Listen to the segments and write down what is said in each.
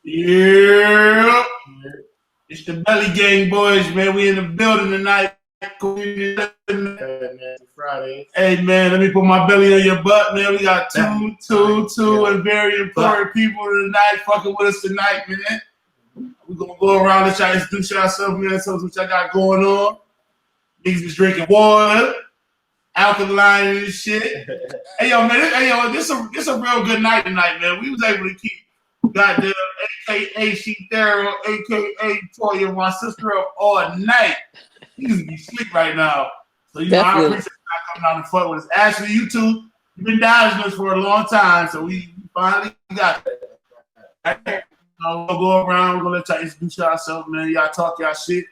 Yeah. It's the Belly Gang boys, man. We in the building tonight. Friday. Hey, man, let me put my belly on your butt, man. We got two, and very important people tonight fucking with us tonight, man. We're going to go around and try to introduce ourselves, man. Tell us what y'all got going on. Niggas was drinking water, alkaline and shit. Hey, yo, man, this a real good night tonight, man. We was able to keep goddamn AKA Sheethera, AKA Toya, my sister up all night. She used to be asleep right now. So, you know, I appreciate you coming out and fuck with us. Ashley, you two, you've been dodging us for a long time, so we finally got it. We'll go around, we're going to let y'all introduce yourself, man. Y'all talk y'all shit.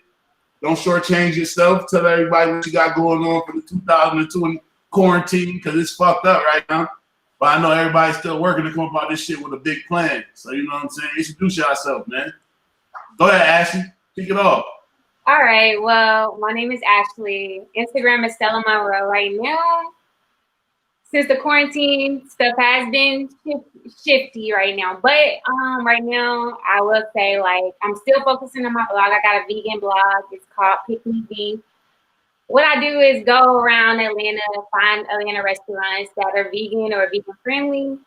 Don't shortchange yourself. Tell everybody what you got going on for the 2020 quarantine, because it's fucked up right now. But I know everybody's still working to come up about this shit with a big plan. So, you know what I'm saying? Introduce yourself, man. Go ahead, Ashley. Kick it off. All right. Well, my name is Ashley. Instagram is Stella Monroe right now. Since the quarantine stuff has been shifty right now. But right now, I will say, like, I'm still focusing on my blog. I got a vegan blog. It's called Pick Me Beef. What I do is go around Atlanta, find Atlanta restaurants that are vegan or vegan friendly,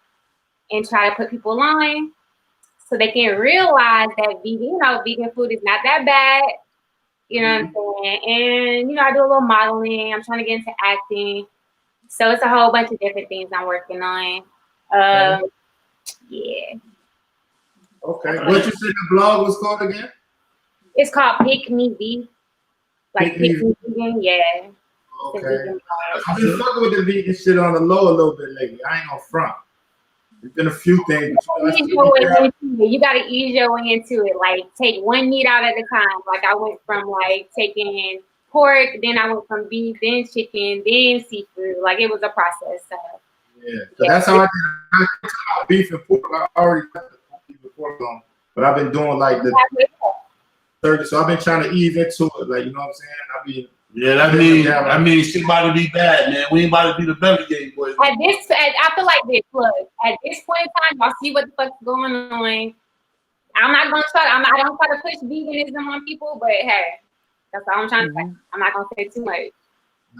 and try to put people on so they can realize that vegan food is not that bad. You know what I'm saying? And, I do a little modeling. I'm trying to get into acting. So it's a whole bunch of different things I'm working on. Yeah. Okay. What you said the blog was called again? It's called Pick Me Beef. Like Pick Me Vegan, yeah. Okay. I've been fucking with the vegan shit on the low a little bit lately. I ain't gonna front. There's been a few things. You gotta ease your way into it. Like, take one meat out at a time. Like, I went from like taking pork, then I went from beef, then chicken, then seafood. Like, it was a process. So so that's how I did. I beef and pork. I already got the beef and pork on, but I've been doing like the 30. So I've been trying to ease into it. Like, you know what I'm saying? That means shit about to be bad, man. We ain't about to be the Belly Gang boys. I feel like this. Look, at this point in time, y'all see what the fuck's going on. I'm not gonna I don't try to push veganism on people, but hey, that's all I'm trying to say. I'm not gonna say too much.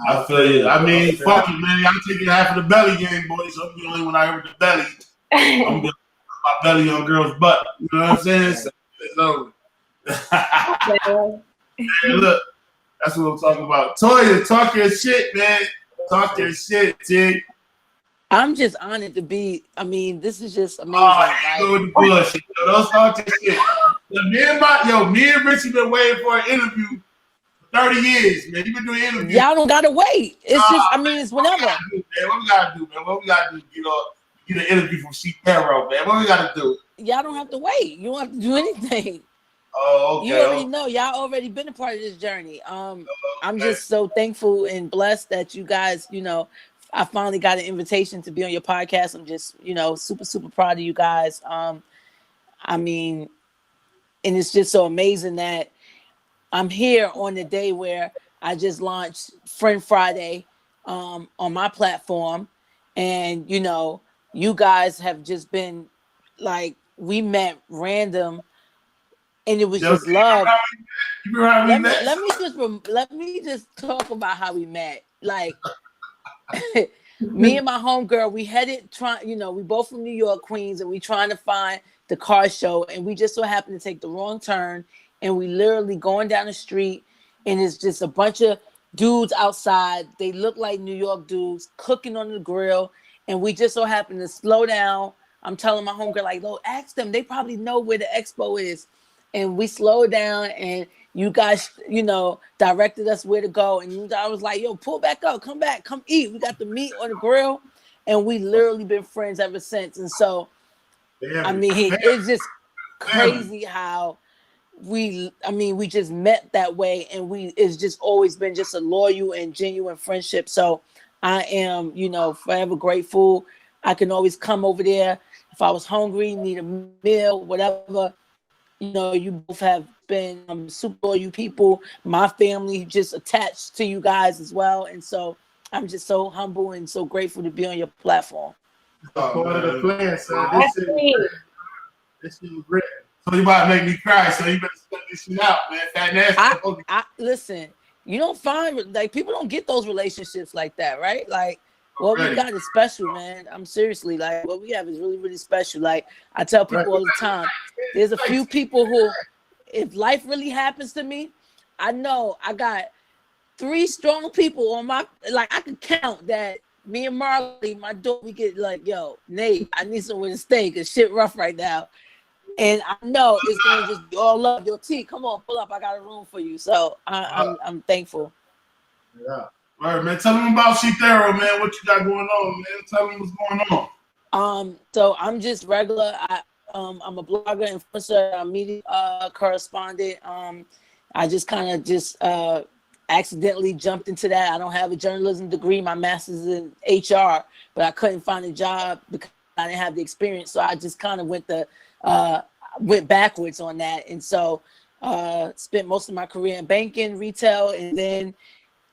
I feel you. I mean, fuck it, man. I'm taking half of the Belly Gang boys. I'm the only one I heard the belly. I'm gonna put my belly on girls' butt. You know what I'm saying? So, hey, look, that's what I'm talking about. Toya, talk your shit, man. Talk your shit, T. I'm just honored to be. I mean, this is just amazing. Go with the bullshit. Don't start your shit. Me and Richie been waiting for an interview for 30 years, man. You been doing interviews. Y'all don't gotta wait. It's just, I mean, it's whenever. What we gotta do, man? What we gotta do? Get an interview from Sheethera, man. What we gotta do? Y'all don't have to wait. You don't have to do anything. Oh, okay. You already know. Y'all already been a part of this journey. I'm just so thankful and blessed that you guys, I finally got an invitation to be on your podcast. I'm just, super, super proud of you guys. I mean, and it's just so amazing that I'm here on the day where I just launched Friend Friday on my platform. And, you guys have just been like, we met random. And it was just love. Let me just talk about how we met. Like, me and my homegirl, we headed we both from New York, Queens, and we trying to find the car show, and we just so happened to take the wrong turn, and we literally going down the street, and it's just a bunch of dudes outside. They look like New York dudes cooking on the grill, and we just so happened to slow down. I'm telling my homegirl, like, "Lo, ask them. They probably know where the expo is." And we slowed down, and you guys, directed us where to go. And I was like, "Yo, pull back up, come back, come eat. We got the meat on the grill," and we literally been friends ever since. And so, I mean, it's just crazy how we just met that way, and it's just always been just a loyal and genuine friendship. So I am, forever grateful. I can always come over there if I was hungry, need a meal, whatever. You both have been super loyal people. My family just attached to you guys as well. And so I'm just so humble and so grateful to be on your platform. Part of the plan, son. This is great. So you about to make me cry. So you better cut this shit out, man. Fat Nasty. I listen. You don't find like people don't get those relationships like that, right? Like what we got is special, man. I'm seriously like what we have is really, really special. Like I tell people all the time, there's a few people who, if life really happens to me, I know I got 3 strong people on my, like I could count that me and Marley, my daughter, we get like, yo, Nate, I need somewhere to stay because shit rough right now. And I know it's gonna just be all love. Your T, come on, pull up. I got a room for you. So I'm thankful. Yeah. All right, man. Tell them about Shithero, man. What you got going on, man? Tell them what's going on. So I'm just regular. I'm a blogger, influencer, a media correspondent. I just kind of just accidentally jumped into that. I don't have a journalism degree. My master's in HR, but I couldn't find a job because I didn't have the experience. So I just kind of went backwards on that. And so spent most of my career in banking, retail, and then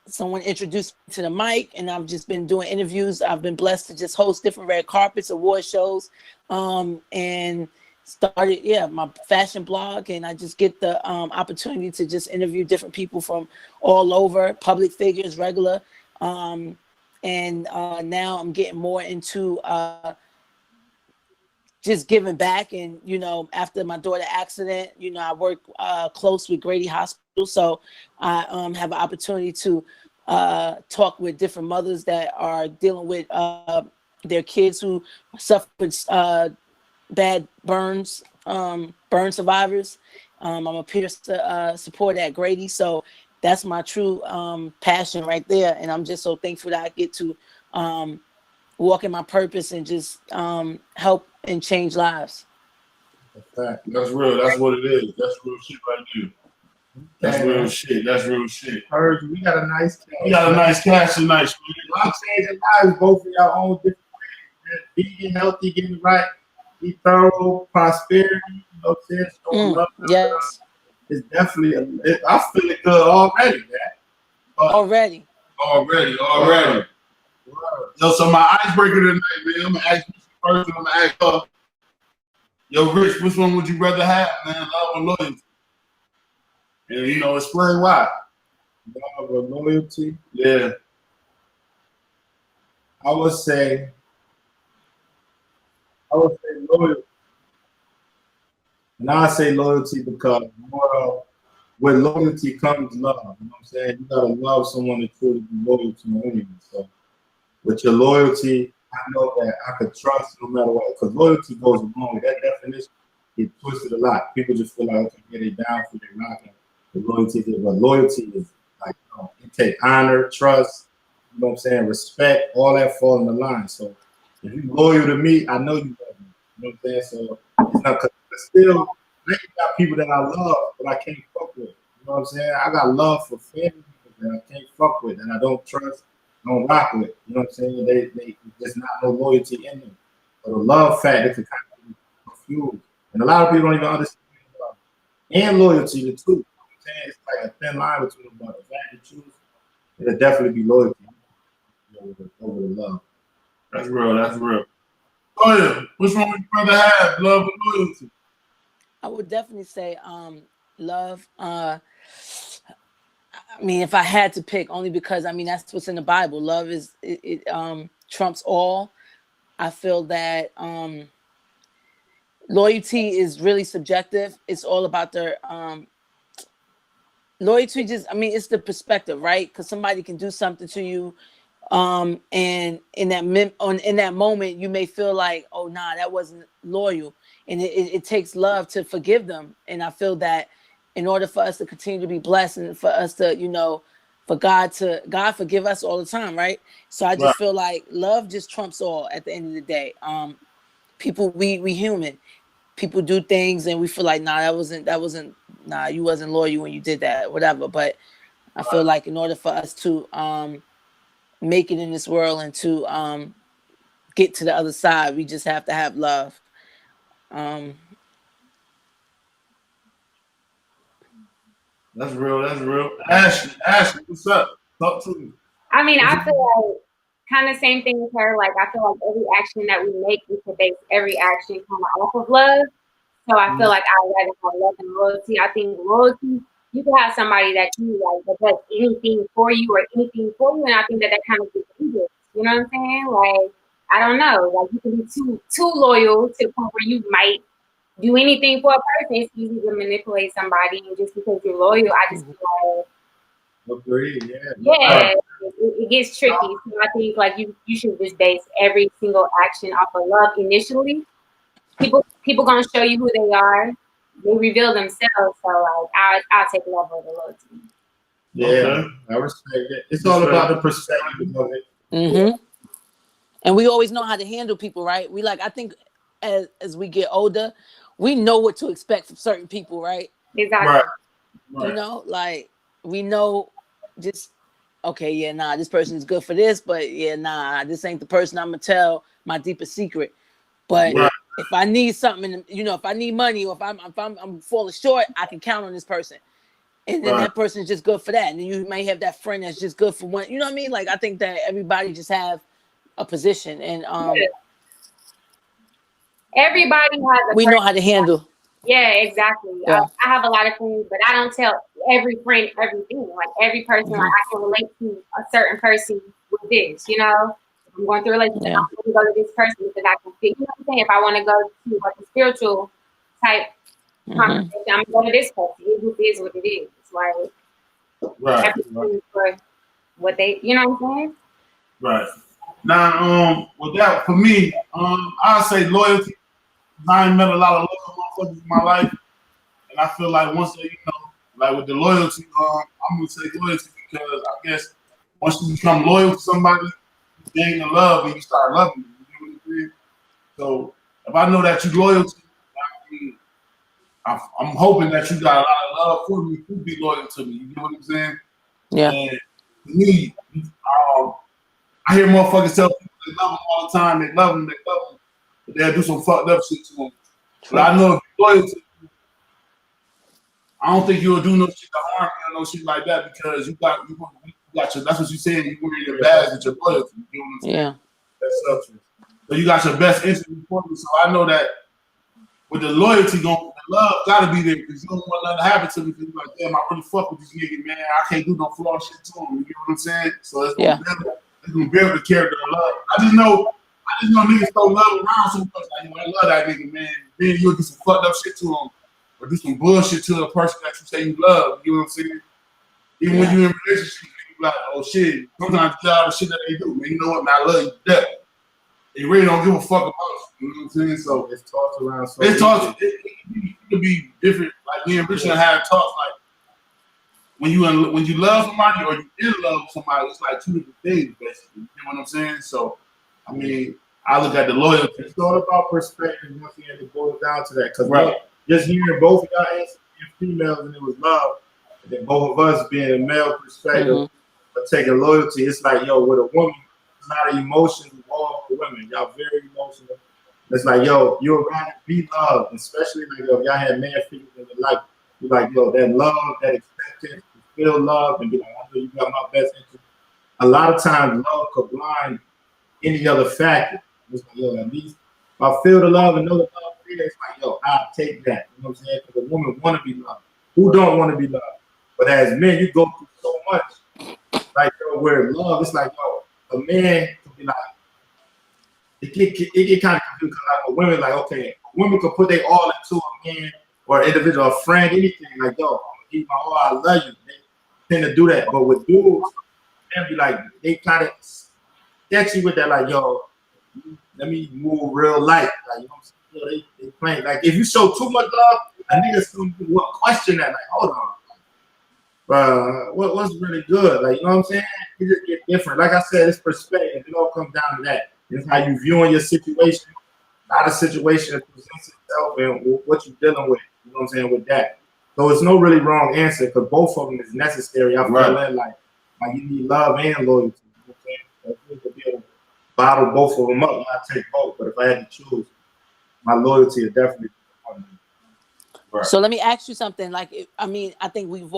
someone introduced me to the mic, and I've just been doing interviews. I've been blessed to just host different red carpets, award shows, and started my fashion blog, and I just get the opportunity to just interview different people from all over, public figures, regular, and now I'm getting more into just giving back. And after my daughter's accident, I work close with Grady Hospital, so I have an opportunity to talk with different mothers that are dealing with their kids who suffered bad burns, burn survivors. I'm a peer support at Grady, so that's my true passion right there, and I'm just so thankful that I get to walk in my purpose and just help and change lives. That's real. That's what it is. That's real shit right there. That's real shit. That's real shit. Heard we got a nice cash. We got a nice cash tonight. Y'all changing lives, both of y'all own different ways. Vegan, healthy, getting right, be thorough, prosperity. You know what I'm saying? Yes. It's definitely, I feel it good already, man. Already. Yo, so my icebreaker tonight, man, I'm gonna ask you first, and I'm gonna ask her. Yo, Rich, which one would you rather have, man? Love or loyalty? And explain why. Love or loyalty? Yeah. I would say loyalty. And I say loyalty because with loyalty comes love. You know what I'm saying? You gotta love someone to truly be loyal to you anyway. So with your loyalty, I know that I could trust no matter what. Because loyalty goes along with that definition. It twisted a lot. People just feel like, okay, get it down for their knocking. The loyalty, but loyalty is like it take honor, trust, you know what I'm saying, respect, all that fall in the line. So if you're loyal to me, I know you love me. You know what I'm saying? So it's not, but still, I got people that I love, but I can't fuck with. You know what I'm saying? I got love for family that I can't fuck with, and I don't trust, don't rock with. You know what I'm saying? They there's not no loyalty in them. But the love factor can kind of be confused, and a lot of people don't even understand love and loyalty the two. It's like a thin line between them, but if I had to choose, it'll definitely be loyalty over the love. That's real. That's real. Oh yeah, which one would you rather have, love or loyalty? I would definitely say love. I mean, if I had to pick, only because that's what's in the Bible. Love is it trumps all. I feel that loyalty is really subjective. It's all about their loyalty. It's the perspective, right? Because somebody can do something to you, and in that moment, you may feel like, oh, nah, that wasn't loyal, and it takes love to forgive them. And I feel that in order for us to continue to be blessed, and for us to, for God forgive us all the time, right? So I just feel like love just trumps all at the end of the day. People, we human. People do things and we feel like, nah, you wasn't loyal when you did that, whatever. But I feel like in order for us to make it in this world and to get to the other side, we just have to have love. That's real. That's real. Ashley, what's up? Talk to me. I mean, I feel like kind of same thing with her. Like, I feel like every action that we make, we can base every action kind of off of love. So I feel like I'd rather have love and loyalty. I think loyalty, you can have somebody that you like that does anything for you or anything for you, and I think that kind of gets dangerous. You know what I'm saying? Like, I don't know. Like, you can be too loyal to the point where you might do anything for a person. It's easy to manipulate somebody, and just because you're loyal, I just feel like, Agree, yeah, it gets tricky. So I think like you should just base every single action off of love initially. People gonna show you who they are. They reveal themselves. So like I'll take love over loyalty. Yeah, Okay. I respect it. It's all about the perspective of it. Mm-hmm. And we always know how to handle people, right? We like, I think as we get older, we know what to expect from certain people, right? Exactly. Right. You know, like we know just okay, yeah, nah, this person is good for this, but yeah, nah, this ain't the person I'm gonna tell my deepest secret. But Right. if I need something, you know, if I need money or if I'm falling short, I can count on this person. And then Right. that person is just good for that. And then you may have that friend that's just good for one. You know what I mean? Like I think that everybody just have a position, and Everybody has a we know person. how to handle. Yeah, exactly. Yeah. I have a lot of friends, but I don't tell every friend everything. Like every person, like I can relate to a certain person with this. You know, if I'm going through a relationship, Yeah. I'm going to go to this person because I can fit. You know what I'm saying? If I want to go to like a spiritual type conversation, I'm going to go to this person. It just is what it is. It's like Right. everything for what they. You know what I'm saying? Right. Now, with that, for me, I'd say loyalty. I ain't met a lot of loyal motherfuckers in my life, and I feel like once they, like with the loyalty, I'm gonna say loyalty because I guess once you become loyal to somebody, you gain the love and you start loving them. You know what I'm saying? So if I know that you're loyal to me, I'm hoping that you got a lot of love for me to be loyal to me. You know what I'm saying? Yeah. And to me, I hear motherfuckers tell people they love them all the time. They love them, but they'll do some fucked up shit to them. But I know if you're loyal to me, I don't think you'll do no shit to harm me or no shit like that because you got your. That's what you said. You wear your badge with your loyalty. You know what I'm saying? Yeah. That's substance. So you got your best interest for me. So I know that with the loyalty going, the love gotta be there because you don't want nothing to happen to me. Because you're like, damn, I really fuck with this nigga, man. I can't do no flaw shit to him. You know what I'm saying? So it's gonna build the character of love. I just know niggas throw love around so much. Like, I love that nigga, man. Then you'll do some fucked up shit to him or do some bullshit to a person that you say you love. You know what I'm saying? Even when you're in a relationship, you like, oh shit. Sometimes you tell the shit that they do, man. You know what, man? I love you to death. They really don't give a fuck about you. You know what I'm saying? So it's talked around. So it's talked. It could be different. Like me and Richard had talks like when you love somebody or you in love with somebody, it's like two different things, basically. You know what I'm saying? So, I mean, I look at the loyalty. It's all about perspective. Once again, it boils down to that. Because just hearing both of y'all answers being females and it was love, and then both of us being a male perspective, but taking loyalty, it's like, yo, with a woman, it's not an emotion involved for women. Y'all very emotional. It's like, yo, you'd rather be loved, especially like, yo, if y'all had man figures in your life. You're like, yo, that love, that acceptance, you feel love, and be like, I know you got my best interest. A lot of times, love could blind any other factor. It's like, yo, at least if I feel the love and know the love there, it's like, yo, I'll take that. You know what I'm saying? Because a woman want to be loved. Who don't want to be loved? But as men, you go through so much. Like, yo, where love, it's like, yo, a man can be like, it get kind of confused because like, a woman, like, okay, women could put their all into a man or an individual, a friend, anything. Like, yo, I'm going to give my all, I love you. They tend to do that. But with dudes, they'll be like, they kind of sketchy with that, like, yo, let me move real light. Like, you know what I'm saying? They playing. Like, if you show too much love, a nigga's going to question that. Like, hold on. What's really good? Like, you know what I'm saying? You just get different. Like I said, it's perspective. It all comes down to that. It's how you viewing your situation, how the situation presents itself, and what you're dealing with. You know what I'm saying? With that. So it's no really wrong answer because both of them is necessary. I feel like you need love and loyalty. You know what I'm saying? I need to be able to bottle both of them up. I take both, but if I had to choose, my loyalty is definitely. So let me ask you something. Like, I mean, I think we've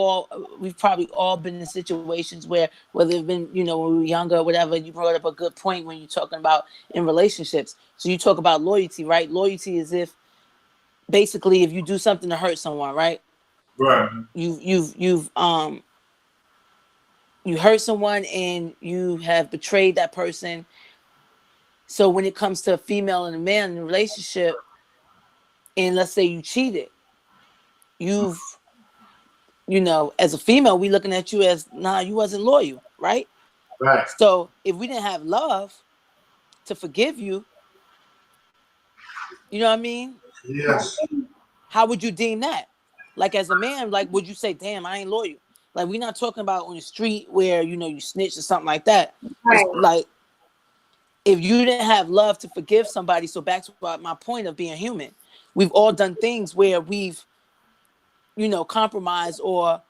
probably all been in situations where, whether it's been, you know, when we were younger or whatever, you brought up a good point when you're talking about in relationships. So you talk about loyalty, right? Loyalty is if basically, if you do something to hurt someone, right? Right. You hurt someone and you have betrayed that person. So when it comes to a female and a man in a relationship, and let's say you cheated, you've, as a female, we looking at you as, nah, you wasn't loyal, right? Right. So if we didn't have love to forgive you, you know what I mean? Yes. How would you deem that? Like as a man, like would you say, damn, I ain't loyal? Like we're not talking about on the street where you snitch or something like that. Right. It's like if you didn't have love to forgive somebody. So back to my point of being human, we've all done things where we've compromised or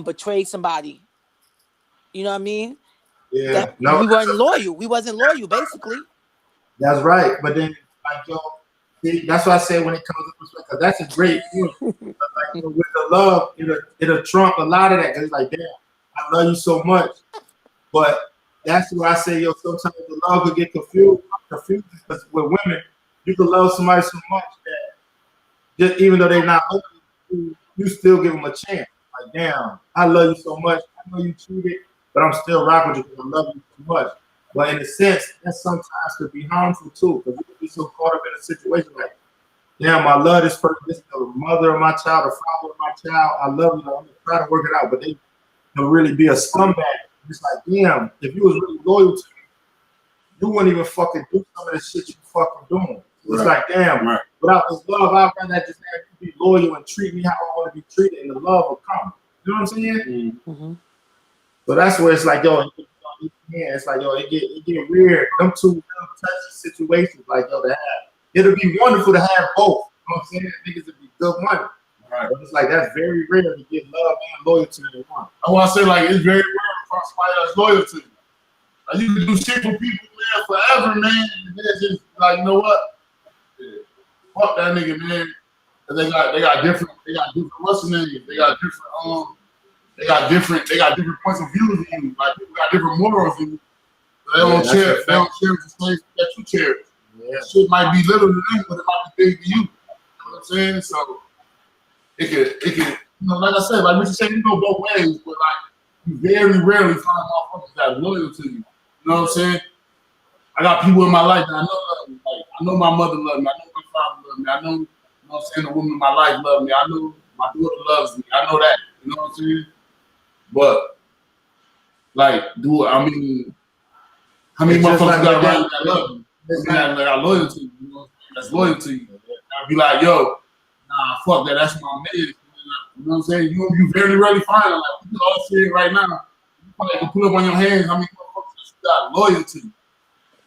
betrayed somebody. You know what I mean? Yeah. That No, we weren't loyal. We wasn't loyal, basically. that's right. But then, like, yo, see, that's why I say when it comes to perspective, 'cause that's a great feeling. But like, with the love, it'll trump a lot of that. Cause it's like, damn, I love you so much. But that's why I say, yo, sometimes the love could get confused because with women, you can love somebody so much that just even though they're not loving you, you still give them a chance. Like, damn, I love you so much. I know you cheated, but I'm still rocking with you because I love you so much. But in a sense, that sometimes could be harmful too, because you can be so caught up in a situation like, damn, I love this person. This is the mother of my child, the father of my child. I love you. I'm gonna try to work it out, but they can really be a scumbag. It's like, damn, if you was really loyal to me, you wouldn't even fucking do some of the shit you fucking doing. It's like, damn, without this love, I'd rather just have you be loyal and treat me how I want to be treated, and the love will come. You know what I'm saying? Mm-hmm. So that's where it's like, yo, it's like, yo, it get weird. Them two real touchy situations, like, yo, to have. It'll be wonderful to have both. You know what I'm saying? Niggas would be good money. Right. But it's like, that's very rare to get love and loyalty in one. I want to say, like, it's very rare for somebody that's loyal to you. Like, you can do shit for people, man, forever, man. And then it's just like, you know what? Yeah. Fuck that nigga, man. Cause they got different what's the name? They got different points of view than you. Like, people got different morals than you. They don't cherish the same that you cherish. Yeah. Shit might be little to them, but it might be big to you. You know what I'm saying? So it could, like I said, like what you said, you go both ways, but like you very rarely find motherfuckers that are loyal to you. You know what I'm saying? I got people in my life that I know love me. Like, I know my mother loves me. I know my father loves me. I know, you know what I'm saying, the woman in my life loves me. I know my daughter loves me. I know that. You know what I'm saying? But like, how many motherfuckers like got around you that love you? That are loyal to you, you know, that's loyal to you. I'd be like, yo, nah, fuck that, that's my man. You know what I'm saying? You very rarely find it. Like, you can all see it right now. You probably can put up on your hands how many motherfuckers got loyal to you.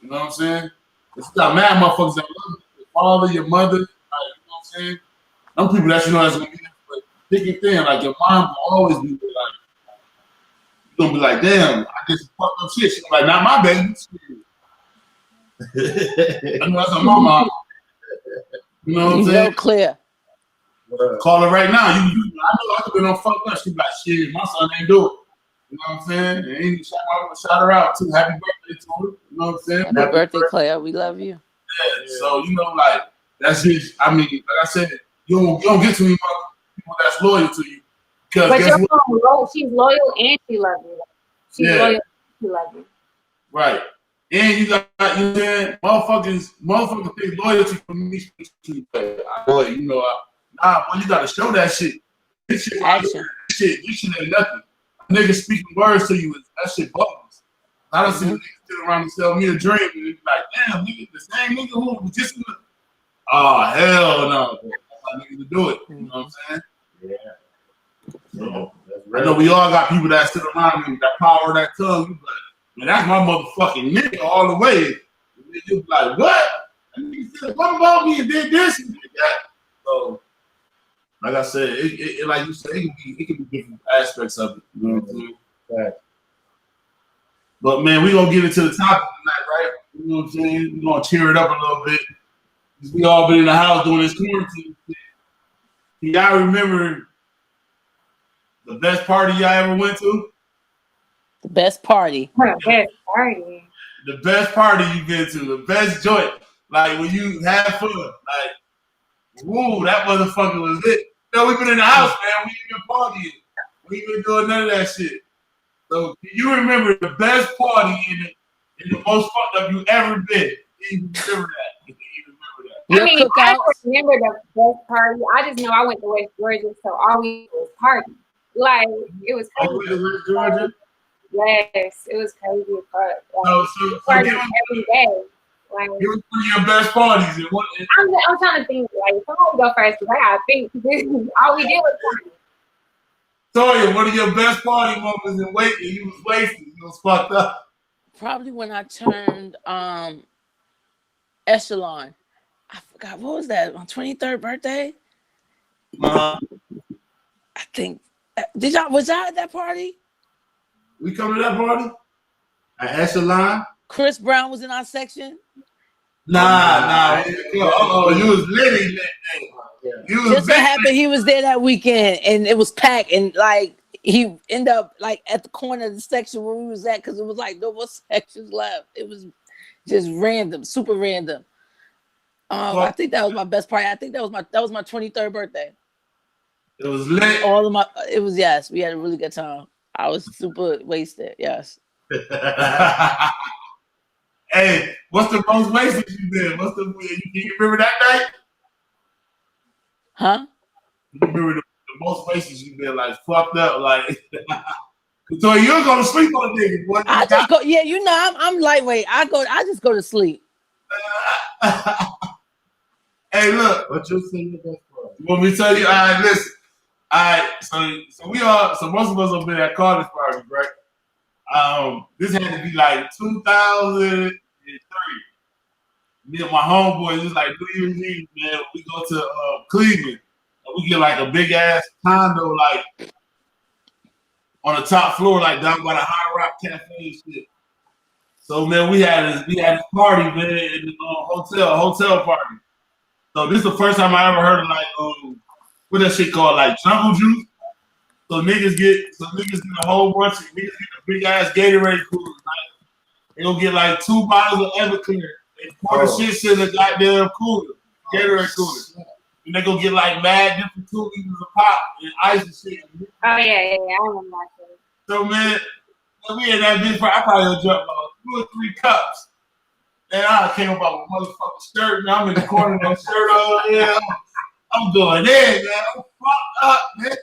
You know what I'm saying? It's got mad motherfuckers that love you. Your father, your mother, like, you know what I'm saying? Some people that you know that's gonna be there, but thick and thin, like your mom will always be there, like, you're gonna be like, damn, I did some fucked up shit. She's like, not my baby. I know that's on my mom. You know what I'm saying? Clear. Call her right now. I know I could be on fucked up. She be like, shit, my son ain't do it. You know what I'm saying? And ain't shout her out too. Happy birthday to her. You know what I'm saying? Happy birthday, Claire. We love you. Yeah. So like that's just. I mean, like I said, you don't get too many people that's loyal to you. But your mom, she's loyal and she loves you. She's loyal and she loves you. Right. And you got, you know what I'm saying? Motherfuckers think loyalty for me. Boy, nah, boy, you gotta show that shit. This shit, action. This shit ain't nothing. A nigga speaking words to you, that shit bogus. I don't see niggas sitting around and sell me a dream and it's like, damn, nigga, the same nigga who was just in the. Oh, hell no. That's how niggas to do it. You know what I'm saying? Yeah. So, I know we all got people that sit around and that power of that tongue. You like, man, that's my motherfucking nigga all the way. And you be like, what? That nigga said what about me and did this and did that. So, like I said, it like you said, it can be different aspects of it. You know what I'm saying? Right. But man, we gonna get into the topic tonight, right? You know what I'm saying? We're gonna cheer it up a little bit. Because we all been in the house doing this quarantine shit. Y'all remember the best party y'all ever went to? The best party. The best party. The best party you've been to, the best joint. Like when you have fun. Like Woo, that motherfucker was it. No, we been in the house, man. We ain't been partying. We ain't been doing none of that shit. So, do you remember the best party in the most fucked up you ever been? You remember that? You remember that? I Your mean, I cookouts? don't remember the best party. I just know I went to West Georgia, so all we did was party. Like, it was Oh, crazy. West Georgia? Yes, it was crazy as fuck. Like, So party give us every day. Like, one of your best parties. And what, I'm trying to think. Like, somebody go first because I gotta think. All we did was party. Toya, one of your best party moments in Waco, you was wasted. You was fucked up. Probably when I turned echelon. I forgot, what was that? My 23rd birthday? Uh, I think. Was I at that party? we come to that party? At Echelon? Chris Brown was in our section. Nah. Oh, you was litty. You was Just so big. happened he was there that weekend, and it was packed, and like he ended up like at the corner of the section where we was at because it was like no more sections left. It was just random, super random. I think that was my best party. I think that was my 23rd birthday. It was lit. Yes, we had a really good time. I was super wasted. Yes. Hey, what's the most wasted you been? You remember that night? Huh? You remember the most wasted you been? Like fucked up, like. So you're gonna sleep on a nigga, boy. I just go. Yeah, you know, I'm lightweight. I just go to sleep. Hey, look. What you say your best party? When we tell you, all right, listen. All right, so most of us have been at college parties, right? This had to be like 2003. Me and my homeboys, it was like New Year's Eve, man. We go to Cleveland, and we get like a big ass condo, like on the top floor, like down by the High Rock Cafe and shit. So man, we had this party, man, in the hotel party. So this is the first time I ever heard of like what that shit called, like jungle juice. So niggas get a whole bunch of niggas get a big ass Gatorade cooler. Like, they'll get like 2 bottles of Everclear. They pour the shit in the goddamn cooler, Gatorade cooler. And they go get like mad different 2 liters of pop and ice and shit. Oh yeah, I remember that. So man, when we in that bitch, I probably drunk about 2 or 3 cups. And I came up with a motherfucking shirt, man. I'm in the corner with that shirt on. Yeah, I'm going in, man. I'm fucked up, man.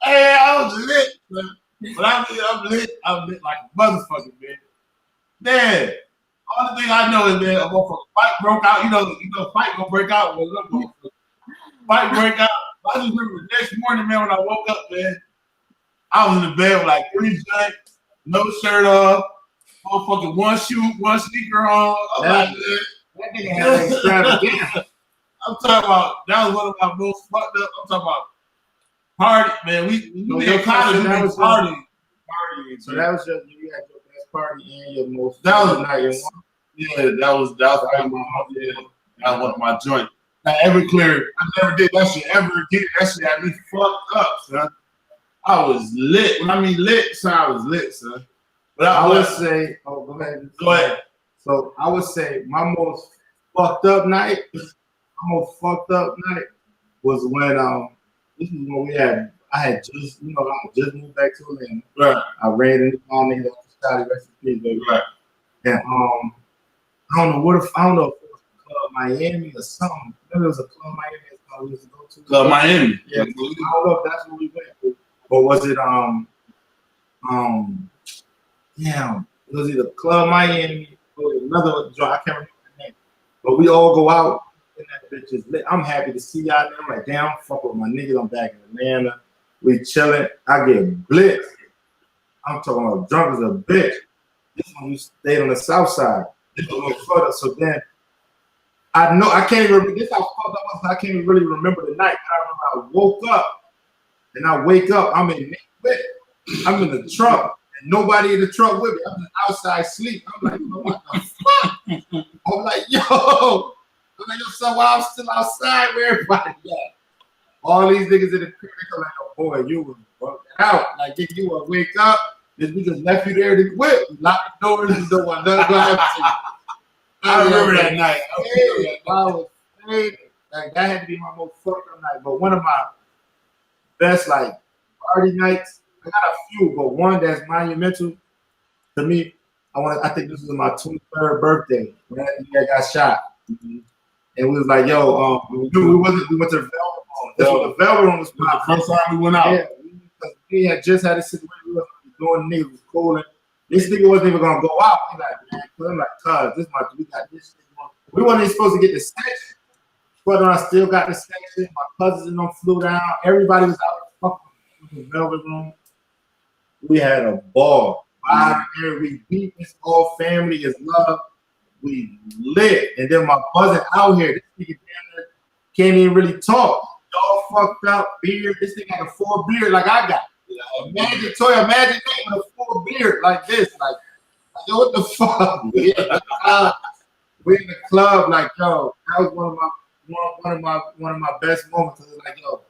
Hey, I was lit, man. But I'm lit like a motherfucker, man. Man, all the thing I know is, man, a motherfucker fight broke out. You know, fight gonna break out when a motherfucker fight break out. I just remember the next morning, man, when I woke up, man, I was in the bed with like 3 joints, no shirt off, motherfucking 1 shoe, 1 sneaker on. That nigga had extravagant. I'm talking about, that was one of my most fucked up. I'm talking about party, man. We in college, we was partying. So that was just, you had your best party and your most That was night in one. Yeah, that was one of my joints. Now, Everclear, I never did that shit ever again. That shit had me fucked up, son. I was lit. When I mean lit, son, I was lit, son. But I would say, go ahead. Go ahead. So I would say my most fucked up night was when this is when I had just moved back to Atlanta. Right. I ran into my nigga off the Scotty recipe, baby. Right. And I don't know if it was Club Miami or something. Maybe it was a Club Miami or something we used to go to. Club Miami. Yeah. I don't know if that's what we went to. Or was it it was either Club Miami or another joint. I can't remember the name. But we all go out and that bitch is lit. I'm happy to see y'all there. I'm like, damn, fuck with my niggas. I'm back in Atlanta. We chilling. I get blitzed. I'm talking about drunk as a bitch. This one we stayed on the south side. This one was further. So then I can't remember. This how fucked up I was. I can't even really remember the night. I remember I woke up and I wake up. I'm in the truck. Nobody in the truck with me. I'm just outside sleep. I'm like, what the fuck? I'm like, yo, so while I'm still outside, where everybody at? All these niggas in the crib, they come like, oh boy, you was bugged out. Like, if you would wake up, we just left you there to quit. Lock the doors and no one. Nothing gonna happen to you. I remember that night. I was faded. Like that had to be my most fucked up night. But one of my best like party nights, I got a few, but one that's monumental to me. I think this was my 23rd birthday when that nigga got shot. And we was like, yo, we went to the Velvet Room. This was the Velvet Room was the first time we went out. Yeah, because we had just had a situation we was doing, niggas was cool, and this nigga wasn't even gonna go out. He like, man, I'm like, cuz we got this shit going. We wasn't even supposed to get the section, but I still got the section. My cousins and them flew down. Everybody was out fucking in the Velvet Room. We had a ball. We beat this whole family is love. We lit, and then my cousin out here. This nigga damn near can't even really talk. All fucked up beard. This nigga had a full beard like I got. Imagine that with a full beard like this. Like yo, what the fuck? We in the club, like yo. That was one of my best moments. It was like yo,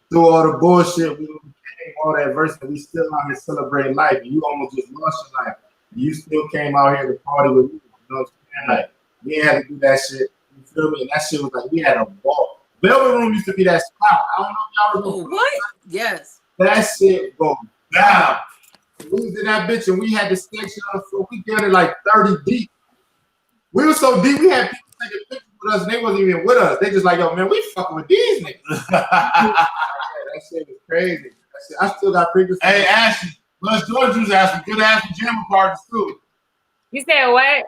through all the bullshit, we came all that adversity. We still out here celebrating life, and you almost just lost your life. You still came out here to party with me. You know what I'm saying? Like we ain't had to do that shit. You feel me? And that shit was like we had a ball. Velvet Room used to be that spot. I don't know if y'all remember. What? Yes. That shit go down. We was in that bitch and we had the section on the floor. We got it like 30 deep. We were so deep, we had people taking pictures with us and they wasn't even with us. They just like, yo, man, we fucking with these niggas. That shit was crazy. I still got pictures. Hey, Ashley, West Georgia was having some good ass pajama parties too. You said what?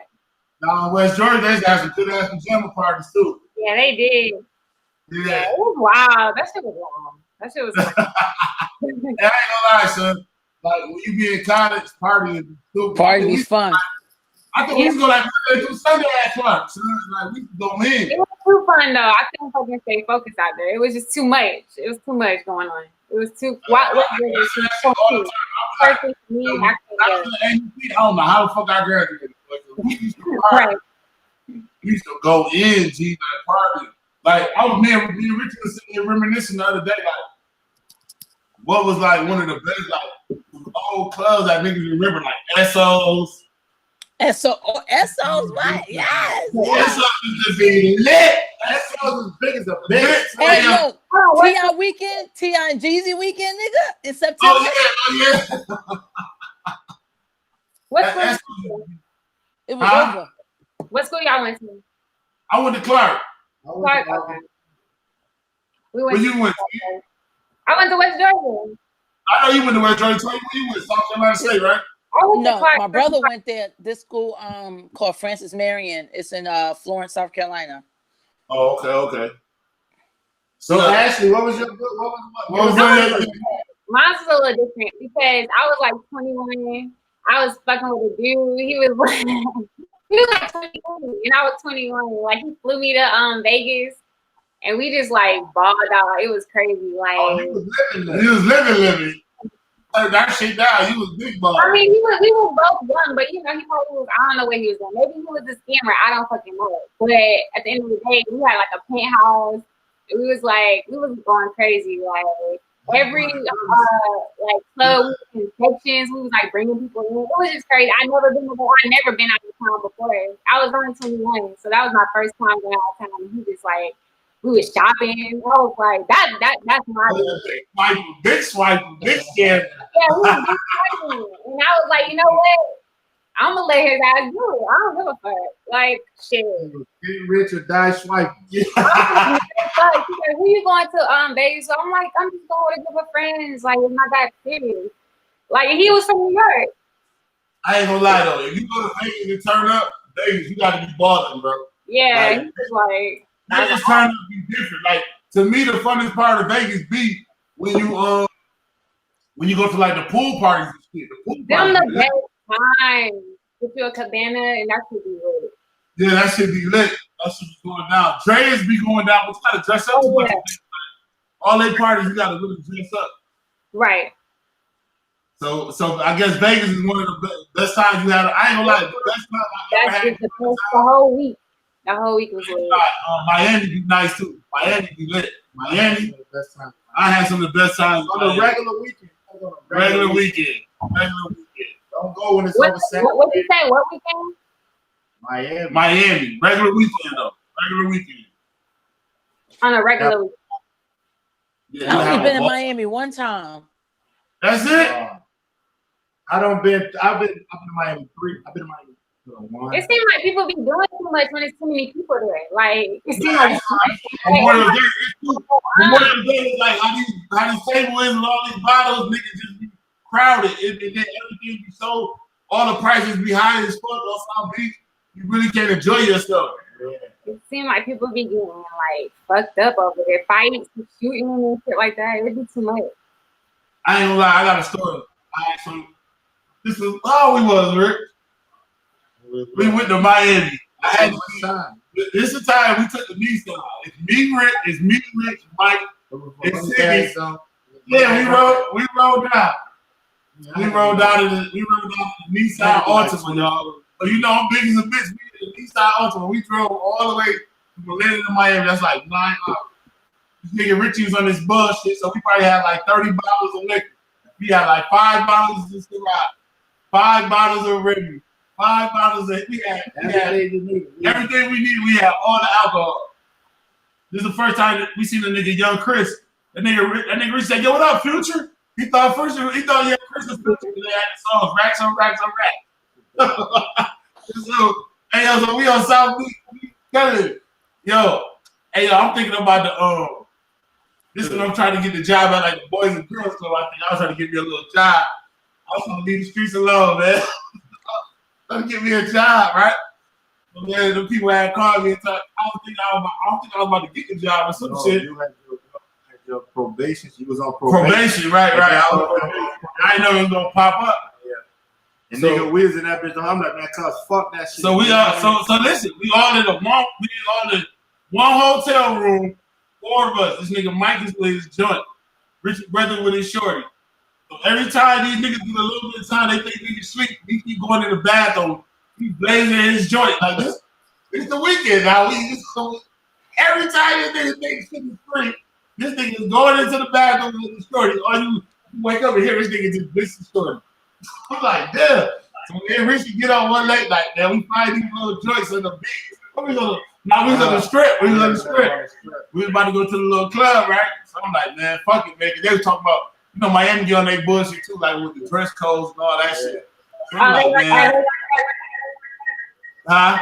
No, West Georgia, they had some good ass pajama parties too. Yeah, they did. Yeah. It was wild. That shit was wild. That shit was wild. I ain't gonna lie, son. Like when you be in college, partying is stupid. Party is fun. I thought we used to go like Monday through Sunday at clubs. So like we could go in. It was too fun though. I couldn't fucking stay focused out there. It was just too much. It was too much going on. It was too. What was so cute. Perfect for me. I don't know how the fuck I graduated. We used to party. Right. We used to go in, G, like party. Like I was me and Richard was sitting here reminiscing the other day, like what was like one of the best like old clubs that niggas remember, like SOs. SOs, what? Yes. SOs used to be lit. SOs as big as a bitch. Hey, look, T.I. weekend, T.I. and Jeezy weekend, nigga, in September. Oh yeah. What school? It was over. What school y'all went to? I went to Clark. Clark. Okay. Where you went? I went to West Georgia. I know you went to West Georgia. Where you went? South Carolina State, right? No, my brother went there. This school called Francis Marion. It's in Florence, South Carolina. Oh, okay. So Ashley, what was your Mine was a little different because I was like 21. I was fucking with a dude. He was like 21 and I was 21. Like he flew me to Vegas and we just like balled out. It was crazy. Like he was living. That shit down. He was big ball. I mean, we were both young, but you know, he probably was. I don't know what he was doing. Maybe he was a scammer. I don't fucking know. But at the end of the day, we had like a penthouse. We was going crazy. Like every like club sections, we was like bringing people in. It was just crazy. I never been out of town before. I was only 21, so that was my first time going out of town. He just like. We was shopping. I was like, that's my big swipe, big scam. Yeah, we was big swiping. And I was like, you know what? I'm gonna let his ass do it. I don't give a fuck. Like, shit. Get rich or die swiping. He's like, who you going to Vegas? So I'm like, I'm just going with a group of friends. Like, it's not that serious. Like, he was from New York. I ain't gonna lie though. If you go to Vegas and turn up, Vegas, you gotta be balling, bro. Yeah, like, he was like. Vegas turned up to be different. Like to me, the funnest part of Vegas be when you go to like the pool parties and shit. The pool parties, the lit. best time. Get you a cabana and that should be lit. Yeah, that should be lit. That should be going down. Dre's be going down. But you gotta dress up too much. All they parties, you gotta really dress up. Right. So I guess Vegas is one of the best times you had. I ain't gonna lie, the best time I ever had. The whole week. The whole week was lit. Miami be nice too. Miami be lit. Miami, I had some of the best times on a regular weekend. Regular weekend. Don't go when it's over Saturday. What you say? What weekend? Miami. Regular weekend though. Regular weekend. on a regular week. Yeah, I you only have been a in ball. Miami one time. That's it. I've been in Miami 3. I've been in Miami 1. It seems like people be doing too much when there's too many people there. Like it seems like Memorial Day, Memorial Day is like how these tables is with all these bottles, niggas just be crowded. And then everything be so, all the prices be high as fuck on South Beach. You really can't enjoy yourself. it seems like people be getting like fucked up over there, fighting, shooting and shit like that. It be too much. I ain't gonna lie, I got a story. All right, so this is how we was, Rick. We went to Miami. I had this is the time we took the Nissan. It's me, Rich, Mike, and Siggy. Yeah, we rolled down. We rolled down to the Nissan Altima, y'all. So you know I'm big as a bitch. We did the Nissan Altima. We drove all the way from Atlanta to Miami. That's like 9 hours. This nigga Richie was on this bullshit, so we probably had like 30 bottles of liquor. We had like 5 bottles of Ciroc, 5 bottles of Remy, 5 bottles of we had everything we needed. We had all the alcohol. This is the first time that we seen the nigga Young Chris. That nigga Rich said, "Yo, what up, Future?" He thought Young Chris was Future. They had the songs racks on racks on racks. So we on South Beach. We killing it. Yo, I'm thinking about the this is when I'm trying to get the job at like the Boys and Girls Club. I think I was trying to get me a little job. I was gonna leave the streets alone, man. Trying to get me a job, right? But then the people had called me and said, I don't think I was about to get the job or some shit. You had your probation. You was on probation, right. I didn't know it was gonna pop up. Yeah. And so, nigga whiz in that bitch. I'm like, man, cuz fuck that shit. So we so listen, we all in one hotel room. 4 of us. This nigga Mike is with his joint. Richard brother with his shorty. So every time these niggas get a little bit of time, they think niggas sleep. He keep going to the bathroom. He blazing his joint like this. It's the weekend now. Every time this nigga thinks shit is free, this nigga is going into the bathroom with his shorty. Or you wake up and hear this nigga just blitz his shorty. I'm like, damn. So me and Richie get on one late night, man. We find these little joints in the beach. Now we was on the strip. We was about to go to the little club, right? So I'm like, man, fuck it, man. Cause they was talking about, you know, Miami get on their bullshit too, like with the dress codes and all that shit. So I'm like, man. Huh?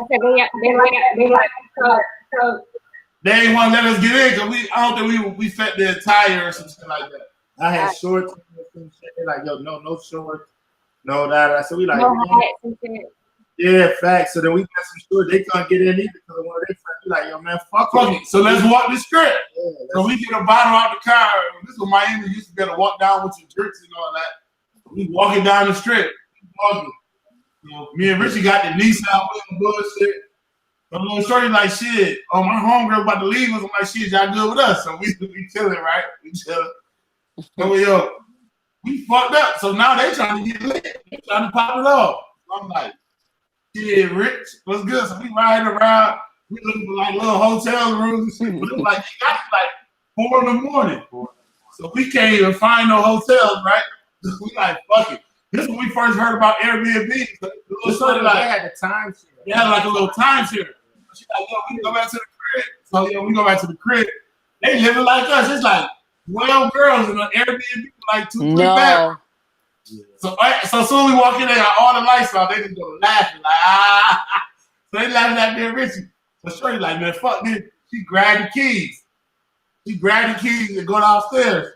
They ain't want to let us get in because I don't think we fit the attire or some shit like that. I had shorts and some shit. They like, yo, no shorts, no that. So we like, yeah, facts. So then we got some shorts. They can't get in either because of one of their friends. We like, yo, man, fuck it. So let's walk the strip. Yeah, so we get a bottle out the car. This is Miami. You used to be able to walk down with your drinks and all that. We walking down the strip. Walking. So me and Richie got the Nissan with bullshit. So little shorty like, shit, my homegirl about to leave us. I'm like, shit, y'all good with us. So we chilling, right? We chilling. So we fucked up. So now they trying to get lit. They trying to pop it off. So I'm like, shit, Rich, what's good? So we riding around. We looking for like little hotel rooms and shit. But it was like, it got like 4 in the morning. So we can't even find no hotels, right? We like, fuck it. This is when we first heard about Airbnb. So like, they had the timeshare. They had like a little timeshare. She's like, yo, we go back to the crib. So we go back to the crib. They living like us. It's like 12 girls in an Airbnb, like 2-3 bedrooms. Yeah. So soon we walk in there, got all the lights out. They just go laughing like So they laughing at me and Richie. So Shorty like, man, fuck this. She grabbed the keys. And go downstairs.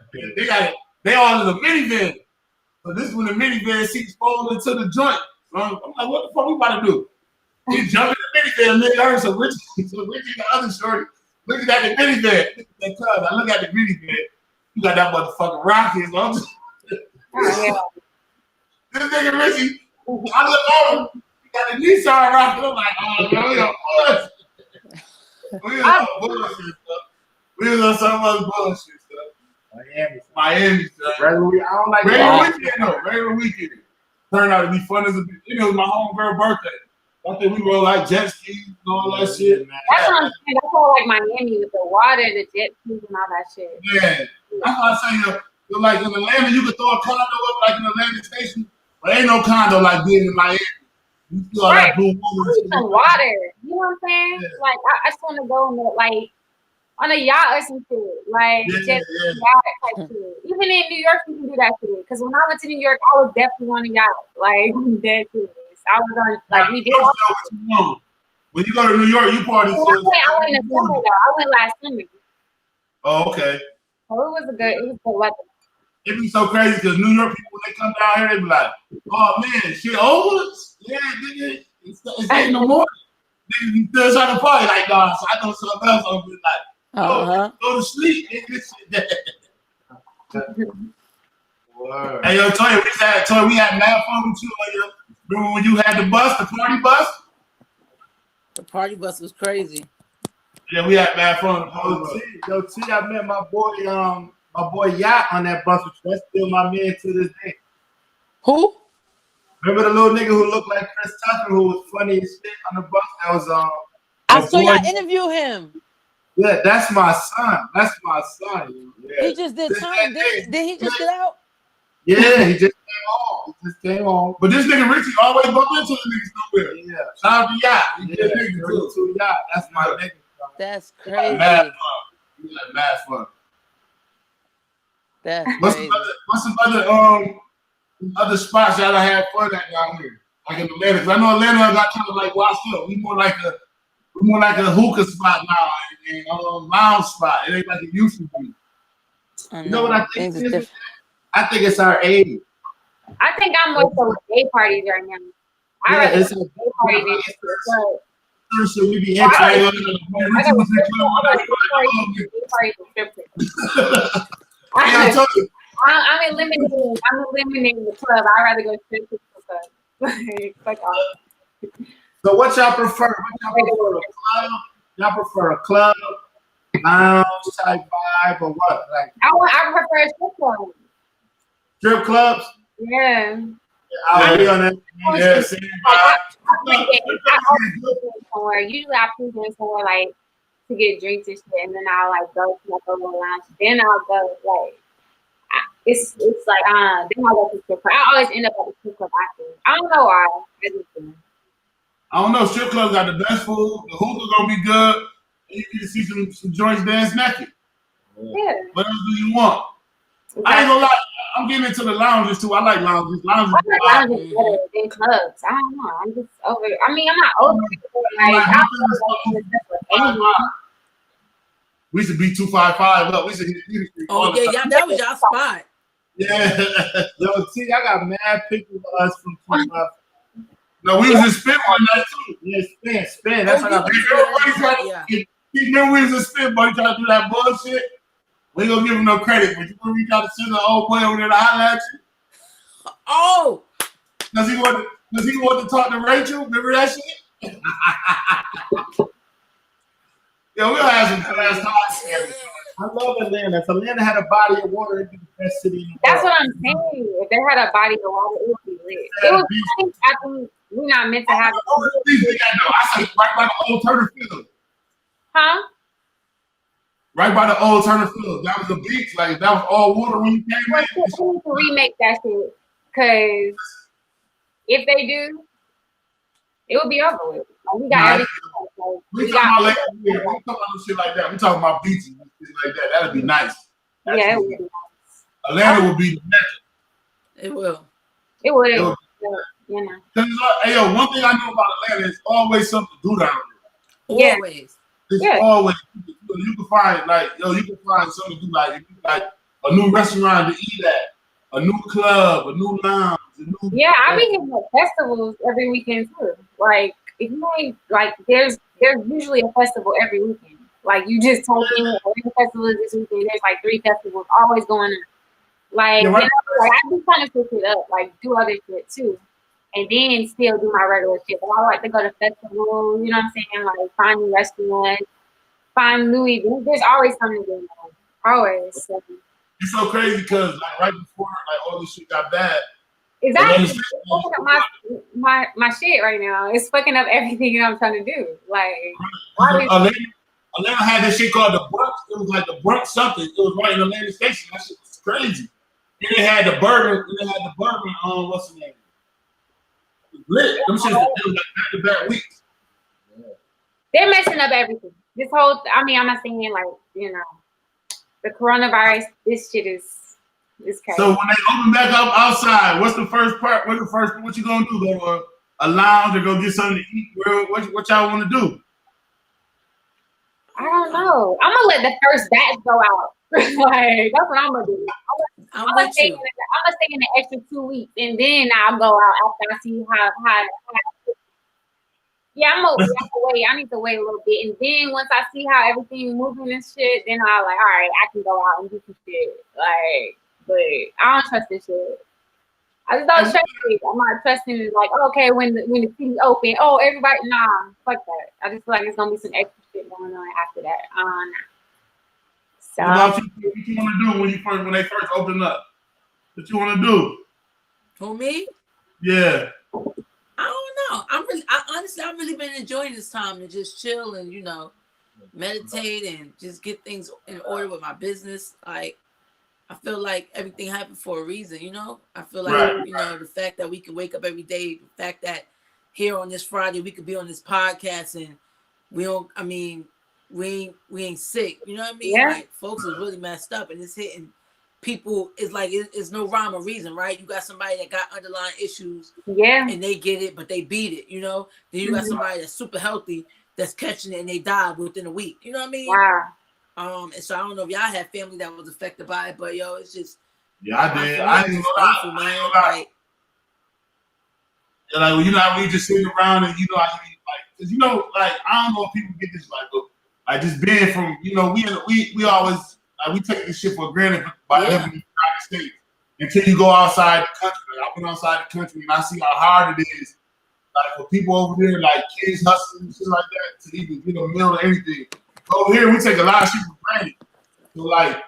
They all in the minivan. So this is when the minivan seats fold into the joint. So I'm like, what the fuck we about to do? We jump in the minivan and look at her. So Richie and the other Shorty looking at the minivan. I look at the minivan. You got that motherfucking rocket. So this nigga Richie, I look over, he got the Nissan rocket. I'm like, oh, man, we on bullshit. We was on some other bullshit stuff. Miami stuff. Regular weekend. Turned out to be fun as a bitch. It was my homegirl birthday. I think we rode like jet skis and all that shit. That's what I'm saying. That's all like Miami with the water, the jet skis and all that shit. Yeah. That's why I say, like in Atlanta, you could throw a condo up like in Atlantic Station, but ain't no condo like being in Miami. You feel all that blue water. Some water. You know what I'm saying? Yeah. Like I just want to go in the, like on a yacht or some shit. Like Yeah, just yeah. yacht type shit. Even in New York, you can do that shit. Because when I went to New York, I was definitely on a yacht. Like dead serious. I was on like we did. When you go to New York, you party. I went in the summer though. I went last summer. Oh, okay. So it was good weather. It'd be so crazy because New York people, when they come down here, they be like, oh man, shit over? Yeah, nigga, it's 8 in the morning. Nigga, you still trying to party? Like, nah, so I know something else. I'll be like, go to sleep. Nigga, Word. hey, yo, Toy, we had mad fun with you. Remember when you had the bus, the party bus? The party bus was crazy. Yeah, we had mad fun. Yo, T, I met my boy Yacht on that bus, which that's still my man to this day. Who? Remember the little nigga who looked like Chris Tucker, who was funny as shit on the bus? That was I saw y'all interview him. Yeah, that's my son. That's my son. Yeah. He just did time. Did he just get out? Yeah, he just came on. But this nigga Richie always bump into the niggas somewhere. Yeah. Shout out to Yacht. He Yeah, good nigga too. to Yacht. That's my nigga. That's We crazy. had mad fun. We had mad fun. That's What's crazy. some other spots y'all done had fun at down here? Like in Atlanta. Cause I know Atlanta got kind of like washed up. We more like a hookah spot now and lounge spot. It ain't like it used to be. You know what I think? Things is different. I think it's our age. I think I'm more so with day parties right now. I rather it's go to day parties than just the club. Should we be I entering? got a strip club. I'm eliminating the club. I'd rather go strip to the club. Like, fuck off. So what y'all prefer? Y'all prefer a club, lounge type vibe, or what? Like I prefer strip clubs. strip clubs? Yeah. I'll be on that. Yeah, same vibe. Somewhere. Usually I present somewhere like to get drinks and shit, and then I'll like go to like a little lounge. Then I'll go like it's like then I'll go to strip club. I always end up at the strip club after. I don't know why. I don't know. Strip clubs got the best food. The hookah gonna be good. And you can see some joints dance naked. Yeah. What else do you want? I ain't gonna lie. I'm getting into the lounges too. I like lounges. Lounges I like lounges better than clubs. I don't know. I'm just over. I mean, I'm not over it. But like, we should be 255 up. We should hit the Oh yeah, y'all, that was y'all spot. Yeah. Yo, see, I got mad pictures of us from 25. No, we was in Spin one night too. Yeah, spin. That's what I You remember we was in Spin, boy, trying to do that bullshit? We ain't gonna give him no credit, but you remember we tried to send the old boy over there to holler at you? Oh! Does he want to talk to Rachel? Remember that shit? Yo, we'll have some class talks. I love Atlanta. If Atlanta had a body of water, it'd be the best city in the world. that's what I'm saying. If they had a body of water, it would be lit. It was. I think we're not meant to have. I said right by the old Turner Field. Huh? Right by the old Turner Field. That was the beach. Like, that was all water when you came in. We need to remake that shit. Because if they do, it would be over with. Like, we got everything. We talking about shit like that. We talking about beaches and shit like that. That'd be nice. Yeah, it would be nice. Atlanta would be the mecca. It will. It would. You know. Hey, yo, one thing I know about Atlanta is always something to do down there. Yeah. Always. It's always, you can find, like, you can find something to do, like a new restaurant to eat at, a new club, a new lounge, Yeah, I be hitting like festivals every weekend too. Like, if you ain't, like, there's usually a festival every weekend. Like, you just type in every festival this weekend, there's like 3 festivals always going on. Like, right. like I be trying to switch it up, like do other shit too. And then still do my regular shit. But I like to go to festivals, you know what I'm saying? Like, find new restaurants, find new events. There's always something to do. Always. So. It's so crazy because, like, right before, like, all this shit got bad. Exactly. It's fucking up my shit right now. It's fucking up everything I'm trying to do. Like, Atlanta had this shit called the brunch. It was like the brunch something. It was right in Atlanta Station. That shit was crazy. And they had the bourbon. What's the name? Lit. Them shit was like back-to-back weeks. They're messing up everything. this whole, I mean, I'm not saying like, you know, the coronavirus, this shit is crazy. So when they open back up outside, what's the first part? What you gonna do? Go a lounge or go get something to eat? What y'all want to do? I don't know. I'm gonna let the first batch go out. Like that's what I'm gonna do. I'm gonna stay in the extra 2 weeks, and then I'll go out after I see how. Yeah, I'm gonna wait. I need to wait a little bit, and then once I see how everything moving and shit, then I'll like, all right, I can go out and do some shit. Like, but I don't trust this shit. I just don't trust it. I'm not trusting it. Like, okay, when the city open, oh, everybody, nah, fuck that. I just feel like it's gonna be some extra shit going on after that. So, what about you? What you want to do when they first open up? What you want to do? For me? Yeah. I don't know. I've really been enjoying this time to just chill and, you know, meditate and just get things in order with my business. Like, I feel like everything happened for a reason, you know? I feel like, you know, the fact that we can wake up every day, the fact that here on this Friday, we could be on this podcast and we ain't sick. You know what I mean? Yeah. Like, folks is really messed up and it's hitting people. It's like, it's no rhyme or reason, right? You got somebody that got underlying issues. Yeah. And they get it, but they beat it, you know? Then you got somebody that's super healthy that's catching it and they die within a week. You know what I mean? Wow. And so I don't know if y'all had family that was affected by it, but yo, it's just I did. I didn't know man. Like, you know how we just sitting around and you know, cause you know, like I don't know if people get this like just being from, you know, we always we take this shit for granted by living in the United States until you go outside the country. Like, I've been outside the country and I see how hard it is, like for people over there, like kids hustling and shit like that to even get a meal or anything. Over here, we take a lot of shit for granted. So like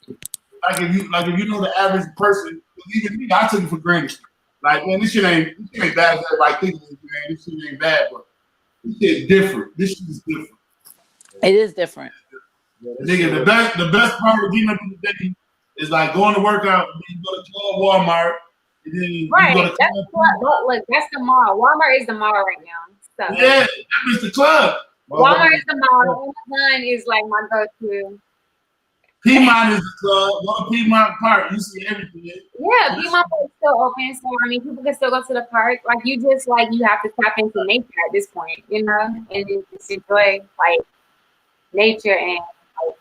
if you know the average person, even me, I took it for granted. Like, man, this shit ain't bad as everybody thinks it is, man. This shit ain't bad, but this shit different. This shit is different. It is different. Nigga, the best part of getting up in the day is like going to work out, and then you go to Walmart, and then you go to look, that's the mall. Walmart is the mall right now. So yeah, that's the club. Walmart is the mall. Amazon is like my go-to. Piedmont is the club. Go to Piedmont Park, you see everything. Yeah, Piedmont Park is still open, so I mean, people can still go to the park. Like you have to tap into nature at this point, you know, and just enjoy like nature and like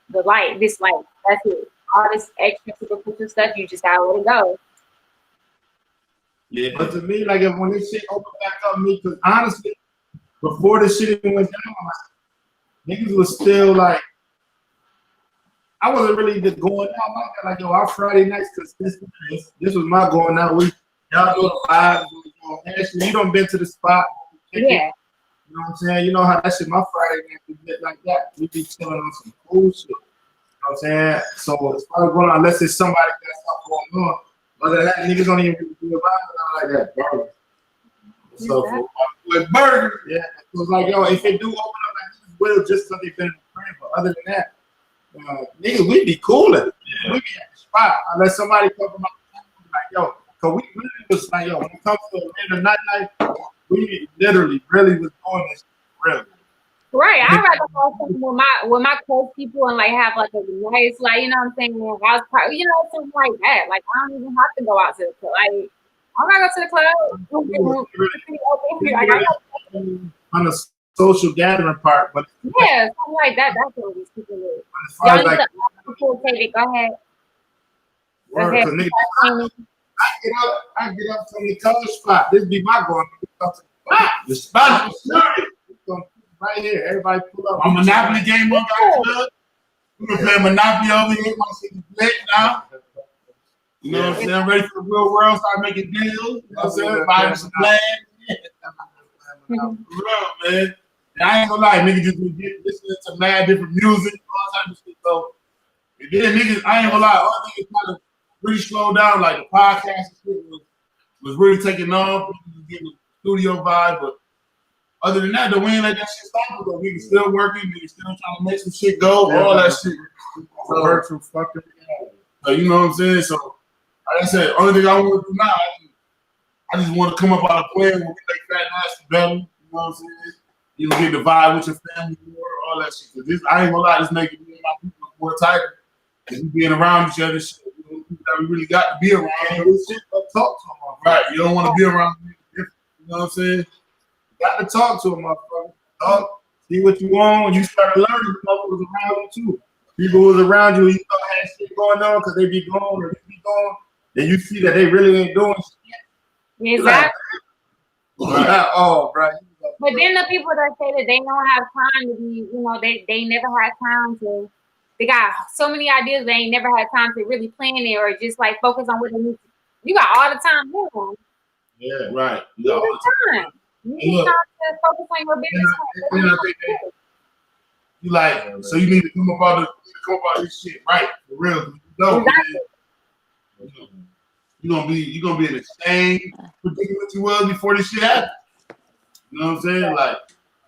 the light. This light, that's it. All this extra superficial stuff, you just gotta let it go. Yeah, But to me, like when this shit opened back up, because honestly, before this shit even went down, niggas was still like, I wasn't really just going out like that. Like, yo, our Friday nights, because this was my going out week. Y'all know the vibes. Ashley, you done been to the spot. Yeah. You know what I'm saying? You know how that shit, my Friday night we get like that. We be chilling on some cool shit. You know what I'm saying? So as far as going on, unless it's somebody that's not going on, other than that, niggas don't even really do about it like that. Burger. So with burgers, yeah. It was like, yo, if it do open up, like niggas will just so they've been in the frame. But other than that, niggas, we be cooling. Yeah. We be at the spot. Unless somebody come from like, yo, cause we really was like, yo, when it comes to the nightlife, we literally really was doing this really. Right, I'd rather go something with my close people and like have like a nice, like, you know what I'm saying, house party, you know, something like that. Like I don't even have to go out to the club. Like I'm not go to the club. On a social gathering part, but yeah, something like that. That's what these people do. Y'all need to facilitate it. Go ahead. Word, nigga, I get up from the color spot. This be my going. The spot is right here. Everybody pull up. My Monopoly game on the club. We can play Monopoly over here. My shit is lit now. You know what I'm saying? I'm ready for the real world. Start making deals. You know what I'm saying? Buying some land. Real, man. And I ain't gonna lie, niggas just been listening to mad different music, all types of shit. So, and then niggas, I ain't gonna lie, all niggas kind of really slowed down. Like the podcast and shit was really taking off. We was getting the studio vibe, but other than that, though, we ain't let that shit stop us. Though. We still working, niggas still trying to make some shit go, all that shit. So, virtual fucking. So, you know what I'm saying? So, like I said, only thing I want to do now, I just want to come up out of playing when we make Fat Nasty better. You know what I'm saying? You gonna get the vibe with your family more, all that shit. Cause this, I ain't gonna lie, this making me and my people more tighter. Cause we being around each other, shit, you know, people that we really got to be around. Talk to them, Right, you don't want to be around me. You know what I'm saying? You got to talk to them, motherfucker. Talk, see what you want. You start learning the motherfuckers around you too. People who's around you, you know, had shit going on because they be gone or they be gone. Then you see that they really ain't doing shit. Exactly. Like, oh, bro. But then the people that say that they don't have time to be, you know, they never had time to. They got so many ideas. They ain't never had time to really plan it or just like focus on what they need to. You got all the time. Yeah, right. You got all the time. You need time to focus on your business. You like, so you need to come about this shit, right? For real. You know, Exactly. you're gonna be in the same predicament you was before this shit happened. You know what I'm saying? Like,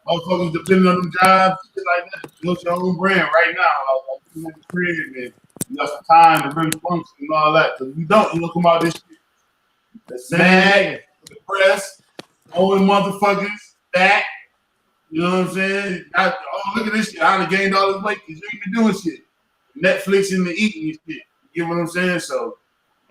motherfuckers depending on them jobs, shit like that. You know, your own brand right now. Like you in the crib and you got some time to really function and all that. Because if you don't, you gonna come out this shit. The mad, depressed, owing motherfuckers, fat. You know what I'm saying? Oh, look at this shit. I done gained all this weight because you ain't been doing shit. Netflix and the eating and shit. You get what I'm saying? So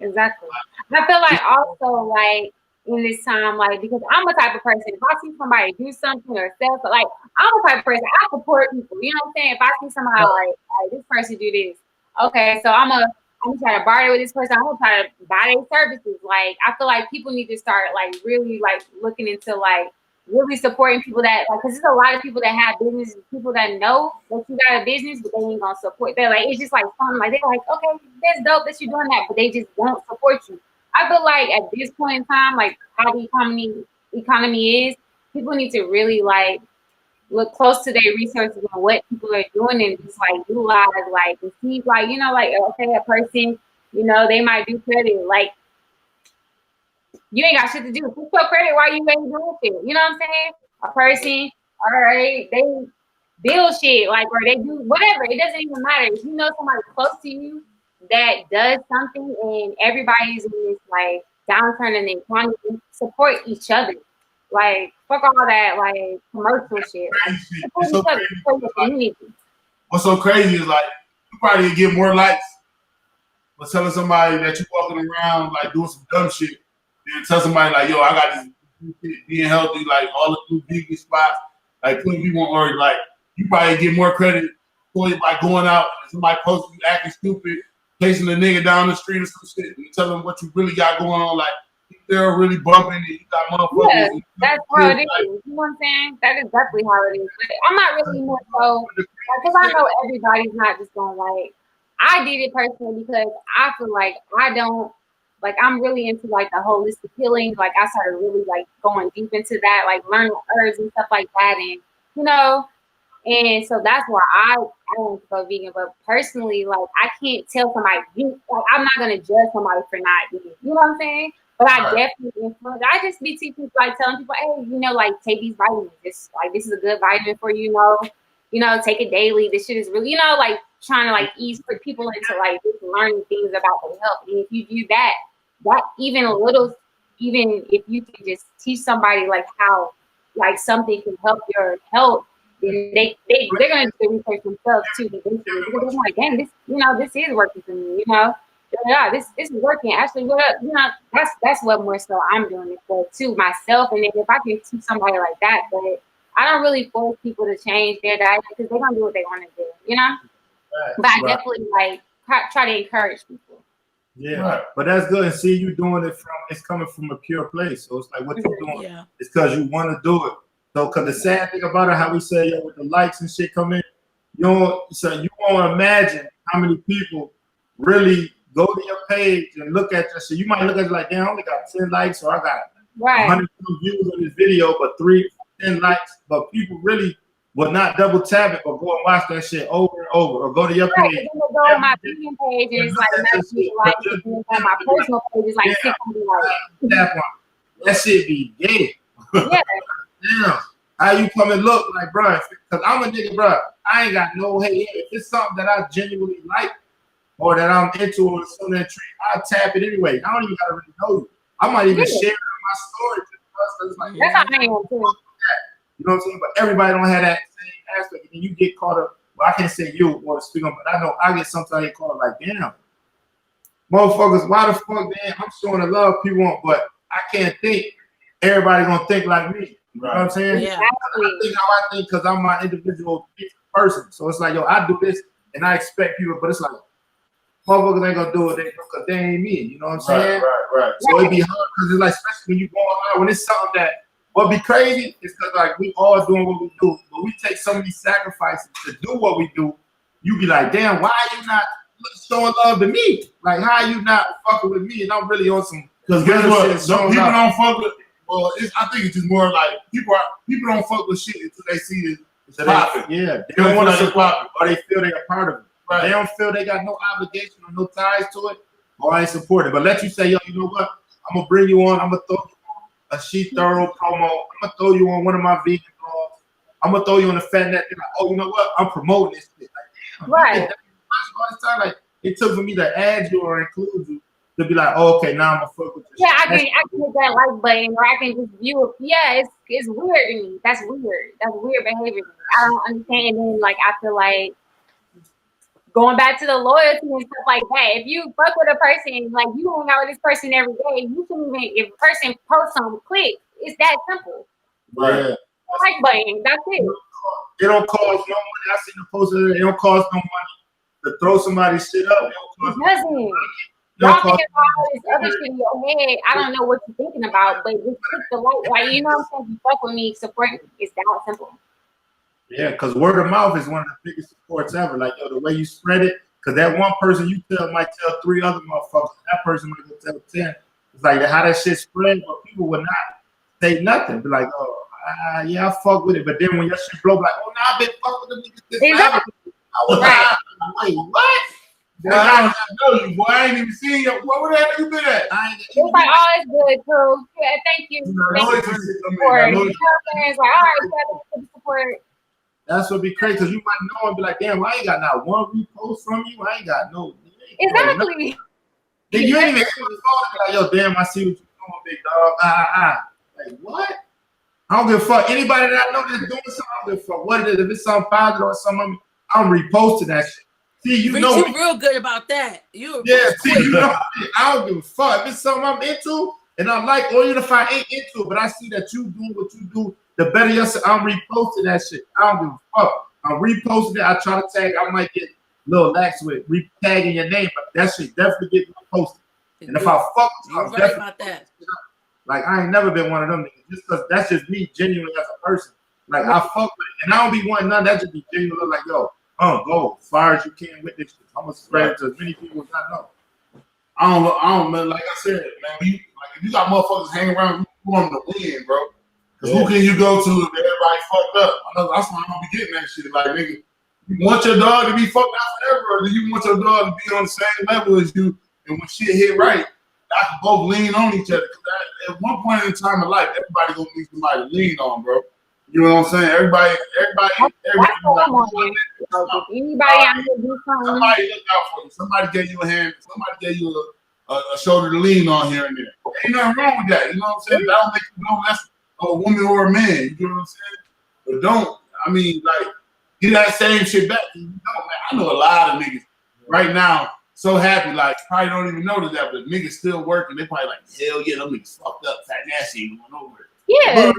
exactly. I feel like also like in this time, like because I'm a type of person, if I see somebody do something or sell, like I'm a type of person, I support people. You know what I'm saying? If I see somebody like, hey, this person do this, okay, so I'm gonna try to barter with this person. I'm gonna try to buy their services. Like I feel like people need to start like really like looking into like really supporting people that like because there's a lot of people that have business, people that know that you got a business, but they ain't gonna support. They're like it's just like fun. Like they're like, okay, that's dope that you're doing that, but they just won't support you. I feel like at this point in time, like how the economy is, people need to really like look close to their resources and what people are doing and just like utilize like and see like you know like okay a person you know they might do credit like you ain't got shit to do. Put your credit while you ain't doing shit. You know what I'm saying? A person, all right, they build shit like or they do whatever. It doesn't even matter. If you know somebody close to you that does something and everybody's in this like downturn and they want to support each other. Like fuck all that like commercial shit. Like, so crazy. What's so crazy is like you probably get more likes for telling somebody that you walking around like doing some dumb shit than tell somebody like, yo, I got this shit, being healthy, like all the new vegan spots, like putting people on or like you probably get more credit for it by going out and somebody posting you acting stupid, chasing a nigga down the street or some shit, and you tell them what you really got going on, like they're really bumping and you got motherfuckers. Yeah, that's how it is. You know what I'm saying? That is definitely how it is. But I'm not really more so because I know everybody's not just going like I did it personally because I feel like I don't like I'm really into like the holistic healing. Like I started really like going deep into that, like learning herbs and stuff like that, and you know. And so that's why I want to go vegan. But personally, like I can't tell somebody like I'm not gonna judge somebody for not eating. You know what I'm saying? But I definitely influence. I just be teaching, like telling people, hey, you know, like take these vitamins. This is a good vitamin for you. You know, take it daily. This shit is really, you know, like trying to like ease people into like just learning things about their health. And if you do that even a little, even if you can just teach somebody like how like something can help your health, then they're gonna do the research themselves too eventually because they're like, dang, this is working for me, you know. Yeah, this is working. Actually, what up? You know, that's what more so I'm doing it for too myself. And then if I can teach somebody like that, but I don't really force people to change their diet because they're gonna do what they want to do, you know. Right. But I definitely like try to encourage people. Yeah, right. But that's good. And see, you doing it it's coming from a pure place. So it's like what you're doing is because you want to do it. So, because the sad thing about it, how we say with the likes and shit come in, you won't imagine how many people really go to your page and look at your shit. You might look at it like, damn, I only got 10 likes, or I got 100 views on this video, but 10 likes. But people really will not double tap it, but go and watch that shit over and over, or go to your page. Then go on my vegan page and it's like on my personal page is like 600 likes. That shit be dead. Yeah. Damn, how you come and look like, bro? Because I'm a nigga, bro. I ain't got no hate. If it's something that I genuinely like or that I'm into or something that treat, I'll tap it anyway. I don't even gotta really know you. I might even share it on my story. Like, that's how I am too. You know what I'm saying? But everybody don't have that same aspect. And then you get caught up. Well, I can't say you or speak on, but I know I get sometimes get caught up like, damn, motherfuckers, why the fuck, man? I'm showing the love people want, but I can't think everybody gonna think like me. You know what I'm saying? Yeah. I think how I think because I'm my individual person. So it's like, yo, I do this and I expect people, but it's like, motherfuckers ain't gonna do it because they ain't me. You know what I'm saying? Right. So it'd be hard because it's like, especially when you go out, when it's something that what be crazy is because like we all doing what we do, but we take so many sacrifices to do what we do. You be like, damn, why are you not showing love to me? Like, how are you not fucking with me? And I'm really on some. Because guess what? Some People don't fuck with. Well, I think it's just more like people don't fuck with shit until they see it. It's popping. Yeah, they don't want to support it, or they feel they're a part of it. Right. They don't feel they got no obligation or no ties to it, or I ain't supported. But let you say, yo, you know what? I'm gonna bring you on. I'm gonna throw you on a She Thorough promo. I'm gonna throw you on one of my vegan blogs. I'm gonna throw you on the fat net. They're like, oh, you know what? I'm promoting this shit. Like, damn, Right. all this time, like it took for me to add you or include you to be like, oh, okay, now I'm gonna fuck with you. Yeah, I can hit that like button, or I can just view it. Yeah, it's weird to me. That's weird. That's weird behavior. I don't understand. And then like I feel like going back to the loyalty and stuff like that. If you fuck with a person, like you hang out with this person every day, you can even if a person posts something, click. It's that simple. Right. Like button. That's it. It don't cost no money. I seen the post of it. It don't cost no money to throw somebody's shit up. It doesn't. Y'all thinking about all this other shit in your head. I don't know what you're thinking about, but just click the like. Like, you know what I'm saying? You fuck with me, support me. It's that simple. Yeah, because word of mouth is one of the biggest supports ever. Like, yo, the way you spread it, because that one person you tell might tell 3 other motherfuckers. That person might go tell 10. It's like how that shit spread, but people would not say nothing. Be like, oh, yeah, I fuck with it. But then when your shit blow, like, oh, now I've been fucking with the niggas. Exactly. I was Right. like, wait, what? Boy, I don't know you, boy. I ain't even seen you. Where the hell you been at? It's like, oh, it's good, too. Yeah, thank you. Thank you for the support. You know what I'm saying? It's like, all right, thank you for the support. That's what be crazy, because you might know and be like, damn, I ain't got not one repost from you. I ain't got no. Exactly. Then you ain't even like, yo, damn, I see what you're doing, big dog. Like, what? I don't give a fuck. Anybody that I know that's doing something, I don't give a fuck what it is. If it's something positive or something, I'm reposting that shit. See, you Rich, know, you real good about that. You see, you know, I don't give a fuck. If it's something I'm into and I like, or even if I ain't into it, but I see that you do what you do, the better yourself, I'm reposting that shit. I don't give a fuck. I'm reposting it. I try to tag. I might get a little lax with tagging your name, but that shit definitely get reposted. And if I fuck, you're right about that. Like, I ain't never been one of them niggas. Just because that's just me genuinely as a person. Like, I fuck with it. And I don't be wanting none. That just be genuine. Like, yo, go as far as you can with this shit. I'm going to spread it to as many people as I know. I don't, man. Like I said, man, if you got motherfuckers hanging around, you want them to win, bro. Because who can you go to if everybody fucked up? I know that's why I don't be getting that shit. Like, nigga, you want your dog to be fucked out forever, or do you want your dog to be on the same level as you? And when shit hit right, I can both lean on each other. Cause at one point in time in life, everybody gonna need somebody to lean on, bro. You know what I'm saying? Everybody. That's what I'm on. Anybody out here do something? Somebody look out for you. Somebody gave you a hand. Somebody gave you a shoulder to lean on here and there. Ain't nothing wrong with that. You know what I'm saying? That don't make you know that's a woman or a man. You know what I'm saying? But don't. I mean, like, get that same shit back. You know, man. I know a lot of niggas right now. So happy, like, probably don't even know that, but niggas still working. They probably like, hell yeah, them niggas fucked up, fat nasty ain't going over it. Yeah.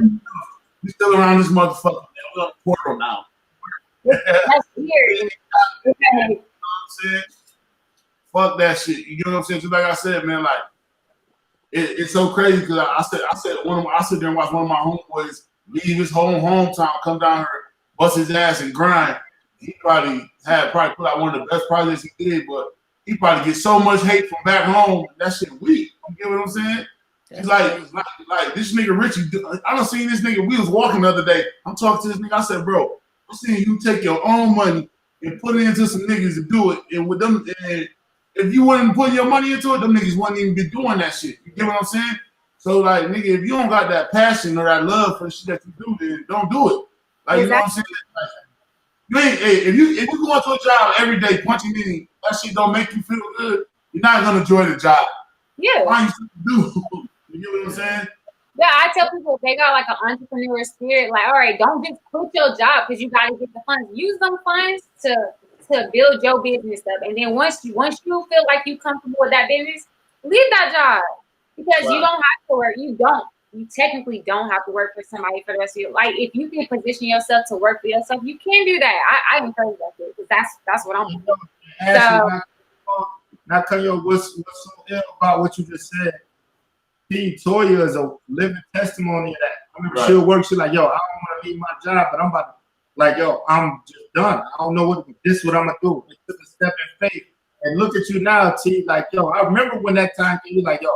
We still around this motherfucker. Man. We're on the portal now. That's weird. You know what I'm saying? Fuck that shit. You know what I'm saying? Just like I said, man, like, it's so crazy because I sit there and watch one of my homeboys leave his hometown, come down here, bust his ass and grind. He probably put out one of the best projects he did, but he probably get so much hate from back home. That shit weak. You get what I'm saying? He's like this nigga Richie. I done seen this nigga. We was walking the other day. I'm talking to this nigga. I said, bro, I'm seeing you take your own money and put it into some niggas to do it. And with them, and if you wouldn't put your money into it, them niggas wouldn't even be doing that shit. You get what I'm saying? So like, nigga, if you don't got that passion or that love for the shit that you do, then don't do it. Like, you know what I'm saying? Like, if you go into a job every day punching in, that shit don't make you feel good, you're not gonna enjoy the job. Yeah. Why you do? You get what I'm saying? Yeah, I tell people if they got like an entrepreneur spirit, like, all right, don't just quit your job because you got to get the funds. Use them funds to build your business up, and then once you feel like you comfortable with that business, leave that job because you don't have to work. You technically don't have to work for somebody for the rest of your life. If you can position yourself to work for yourself, you can do that. I encourage that because that's what I'm doing. Ashley, now, Kanye, what's so ill about what you just said? Toya is a living testimony of that. I mean, she'll work. She's like, yo, I don't want to leave my job, but I'm about to, like, yo, I'm just done. I don't know what I'm gonna do. It took a step in faith, and look at you now, T. Like, yo, I remember when that time came. You like, yo,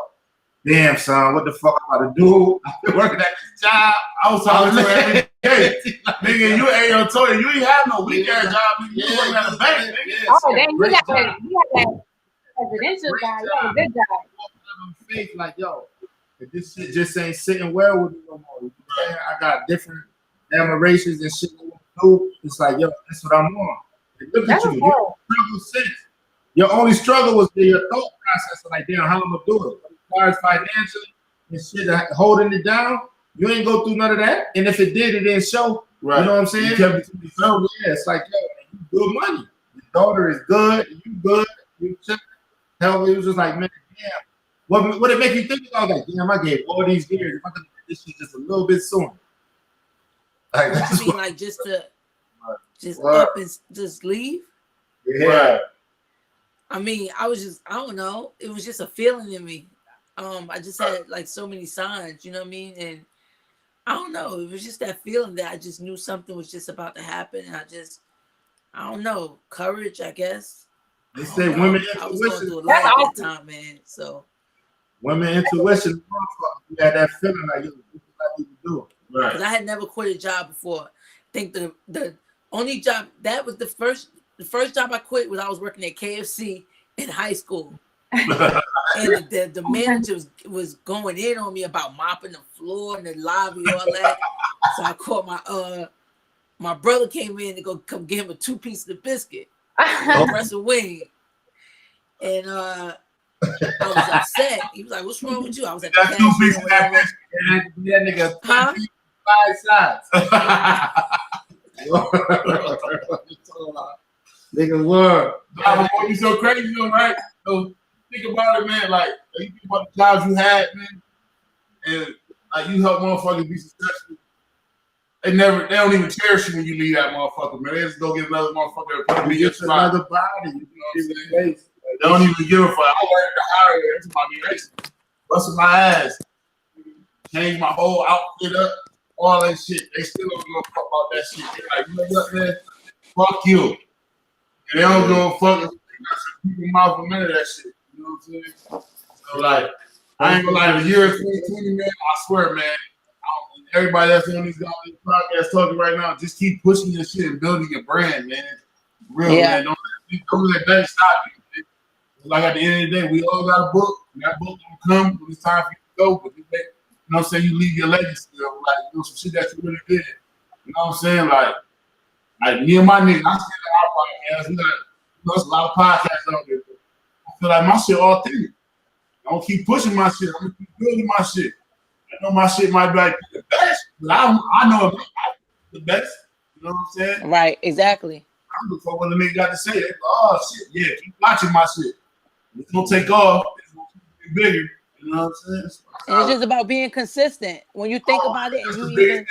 damn, son, what the fuck I'm about to do? I've been working at this job. I was talking to her every day. Nigga, you ain't your Toya. You ain't have no weekend job. Nigga. You working at a bank, nigga. Oh, then you got that presidential job. You got a good job. Faith, like, yo, if this shit just ain't sitting well with me no more. You know what I'm saying? I got different admirations and shit I want to do. It's like, yo, that's what I'm on. And look at you. You struggle since. Your only struggle was your thought process of like, damn, how I'm gonna do it. As far as financially and shit, holding it down, you ain't go through none of that. And if it did, it didn't show. Right. You know what I'm saying? You kept it to yourself. Yeah, it's like, yo, you good money. Your daughter is good. You good. You check. Hell, it was just like, man, damn. What it make you think about? Like, damn, I gave all these years. If I could do this shit just a little bit sooner. Like, I mean, like just to up and just leave. Yeah. I mean, I don't know. It was just a feeling in me. I just had like so many signs, you know what I mean? And I don't know. It was just that feeling that I just knew something was just about to happen. And I don't know, courage, I guess. They say women I was going intuition. through a lot at that time, man. So women intuition. You had that feeling like, this is what you do. Right. Because I had never quit a job before. I think the only job that was the first job I quit was I was working at KFC in high school. And the manager was going in on me about mopping the floor and the lobby, all that. So I called my brother came in to come get him a 2 pieces of biscuit, a breast of wing. And I was upset. He was like, "What's wrong with you?" I was at the cashier. 2 pieces of that biscuit. That nigga 5 sides. Nigga, word. What you so crazy, though, right? So think about it, man. Like, you think about the jobs you had, man, and like you help motherfuckers be successful. They don't even cherish you when you leave that motherfucker, man. They just go get another motherfucker to be your spot. Another body. You know what I'm saying? They don't even give a fuck. I worked the higher. That's my racist. Busting my ass. Change my whole outfit up. All that shit. They still don't give a fuck about that shit. They're like, you know what, man? Fuck you. And they don't give a fuck if they got some mouth a minute of that shit. You know what I'm saying? So, like, I ain't gonna lie, the year 2020, man, I swear, man, everybody that's on these podcasts talking right now, just keep pushing your shit and building your brand, man. Real, man. Don't let that stop you. Like, at the end of the day, we all got a book, and that book gonna come when it's time for you to go. But you know what I'm saying? You leave your legacy, like, you know, some shit that you really did. You know what I'm saying? Like me and my niggas, I still our podcast. We got, there's a lot of podcasts out there. I feel like my shit authentic. I don't keep pushing my shit. I'm gonna keep building my shit. I know my shit might be like the best, but I know it's not the best. You know what I'm saying? Right, exactly. I don't give a fuck what the nigga got to say. They go, oh shit, yeah, keep watching my shit. It's gonna take off. It's gonna keep getting bigger. You know what I'm saying? And it's just about being consistent. When you think about it, and you even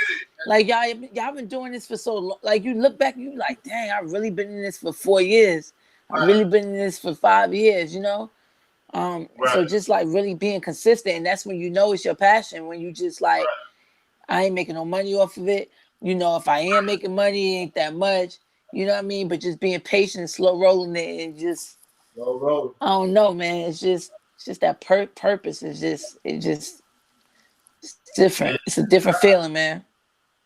like y'all been doing this for so long. Like you look back, and you like, dang, I've really been in this for 4 years. I've really been in this for 5 years. You know. So just like really being consistent, and that's when you know it's your passion. When you just like, I ain't making no money off of it. You know, if I am making money, it ain't that much. You know what I mean? But just being patient, slow rolling it, and just I don't know, man. It's just that purpose. It's just different. It's a different feeling, man.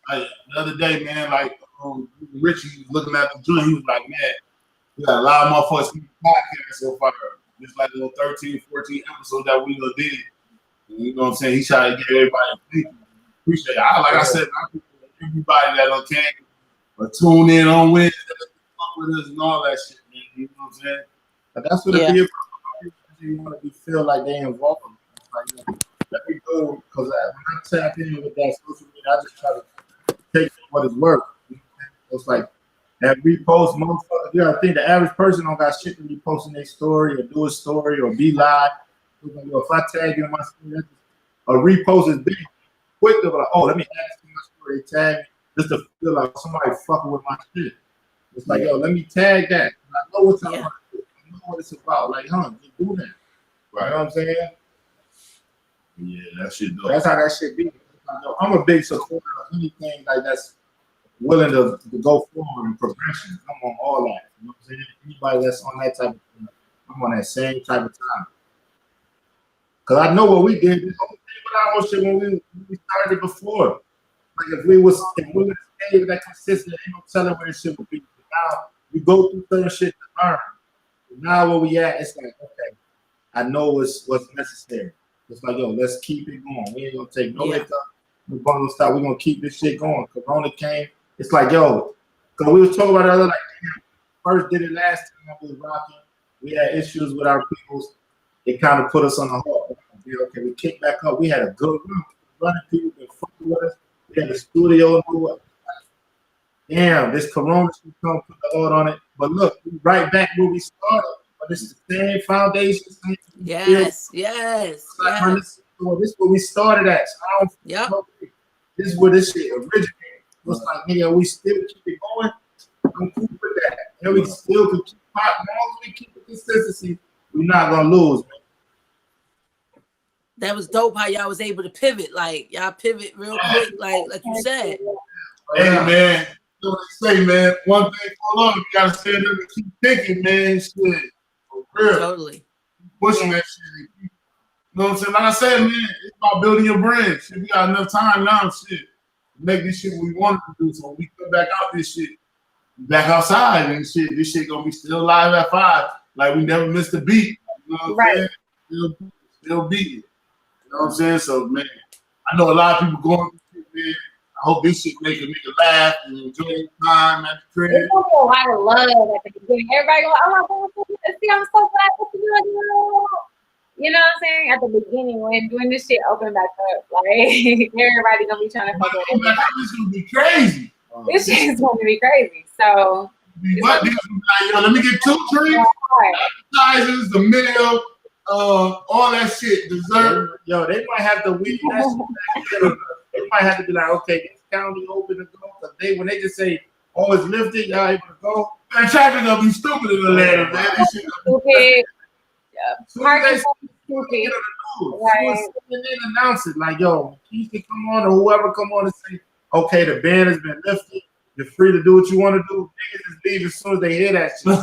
Like the other day, man, like Richie was looking at the joint. He was like, man, we got a lot of motherfuckers in the podcast so far. Just like the little 13, 14 episodes that we did. You know what I'm saying? He tried to get everybody appreciate it. Like I said, I appreciate everybody that came or tune in on Wednesday, with us and all that shit, man. You know what I'm saying? But that's what it is. You want to feel like they involved. Like, let me do, because when I tap in with that social media, I just try to take what it's worth. It's like that repost, motherfucker. You gotta think the average person don't got shit to be posting their story or do a story or be live. If I tag you in my story, a repost is big. Quick to be like, oh, let me add to my story, tag me, just to feel like somebody fucking with my shit. It's like, yo, let me tag that. I know what y'all want to do. I know what it's about. Like, just do that. Right. You know what I'm saying? Yeah, that shit dope. That's how that shit be. I'm a big supporter of anything like that's willing to go forward in progression. I'm on all that. You know what I'm saying? Anybody that's on that type of thing, I'm on that same type of time. Cause I know what we did. This whole thing with our whole shit when we started before. Like if we would stay that consistent, ain't no telling where this shit would be. Now we go through certain shit to learn. Now where we at, it's like, okay, I know what's necessary. It's like, yo, let's keep it going. We ain't gonna take no hiccup. We're gonna stop. We're gonna keep this shit going. Corona came. It's like, yo, because we was talking about it other like, damn, first did it last time we was rocking. We had issues with our peoples. It kind of put us on the hook. Okay, we kicked back up. We had a good run. Running people been fucking with us. We had the studio. Damn, this Corona should come put the hold on it. But look, we right back where we started. But this is the same foundation. Yes. Well, this is where we started at. So this is where this shit originated. It's like, nigga, we still keep it going. I'm cool with that. And we still can keep popping. As long as we keep the consistency, we're not gonna lose, man. That was dope how y'all was able to pivot. Like y'all pivot real quick, like you said. Hey man, you know what they say, man. One thing for long, you gotta stand up and keep thinking, man. Shit. For real. Totally. Pushing that shit. You know what I'm saying? Like I said, man, it's about building your brand. Shit, we got enough time now, shit. Make this shit what we wanted to do. So when we come back out this shit, back outside and shit, this shit gonna be still live at 5. Like we never missed a beat. You know what I'm saying? Still beat it. You know what I'm saying? So man, I know a lot of people going through shit, man. I hope this shit make a nigga laugh and enjoy the time at the crib. There's gonna be a lot of love at the beginning. Everybody going, oh my God, see, I'm so glad what you doing. You know what I'm saying? At the beginning, when this shit open back up, like everybody gonna be trying to fuck with it. This gonna be crazy. This shit is gonna be crazy. So what? Like, yo, let me get 2 drinks, appetizers, the meal, all that shit, dessert. Yo, they might have to weed that shit. They might have to be like, okay, this county open to go. Cause when they just say, oh, it's lifted, y'all able to go. Man, traffic gonna be stupid in Atlanta, man. This shit stupid. Parking stupid. Right. And then announce it like, yo, Keisha come on or whoever come on and say, okay, the ban has been lifted. You're free to do what you want to do. Niggas just leave as soon as they hear that shit.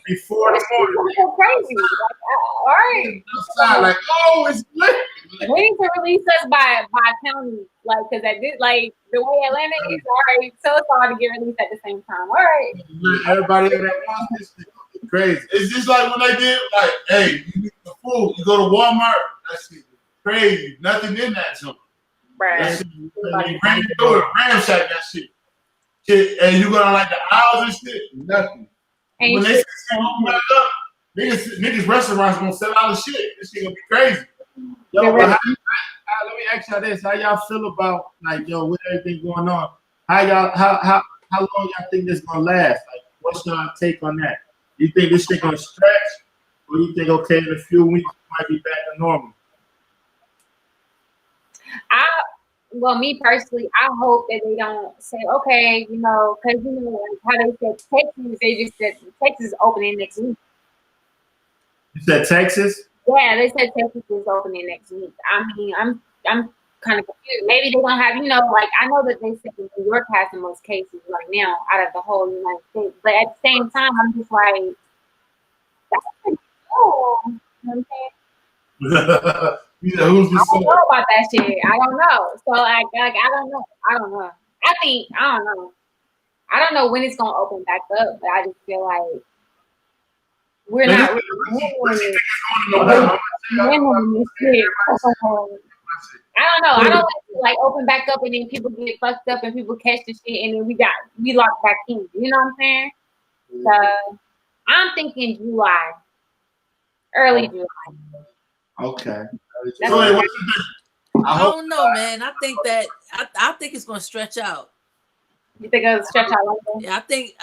Before the morning. Crazy. Like, all right. Outside, like, oh, it's lit. We need to release us by county, like, because I did like the way Atlanta is. All right, so it's all to get released at the same time. All right. Everybody that wants this shit crazy. It's just like when they did, like, hey, you need the food. You go to Walmart. That shit is crazy. Nothing in that joint. Right. That shit, you bring it through it, ramshack that shit. And you go down like the aisles and shit, nothing. And when they open back up, niggas restaurants gonna sell out of shit. This shit gonna be crazy. Yo, let me ask y'all this: how y'all feel about like with everything going on? How long y'all think this gonna last? Like, what's your take on that? You think this shit gonna stretch, or you think okay in a few weeks it might be back to normal? Well, me personally, I hope that they don't say, okay, because like how they said Texas, they just said Texas is opening next week. You said Texas? Yeah, they said Texas is opening next week. I mean, I'm kind of confused. Maybe they don't have, like I know that they said that New York has the most cases right now out of the whole United States, but at the same time, I'm just like, that's pretty cool. You know what I'm saying? I don't know about that shit. I don't know. So like I don't know. I don't know. I don't know. I don't know when it's gonna open back up, but I just feel like we're not winning this shit. I don't know. I don't like open back up and then people get fucked up and people catch the shit and then we lock back in. You know what I'm saying? So I'm thinking July. Early July. Okay. So wait, what you think? I don't know, man. I think that I think it's gonna stretch out. You think it'll stretch out like that? Yeah, I think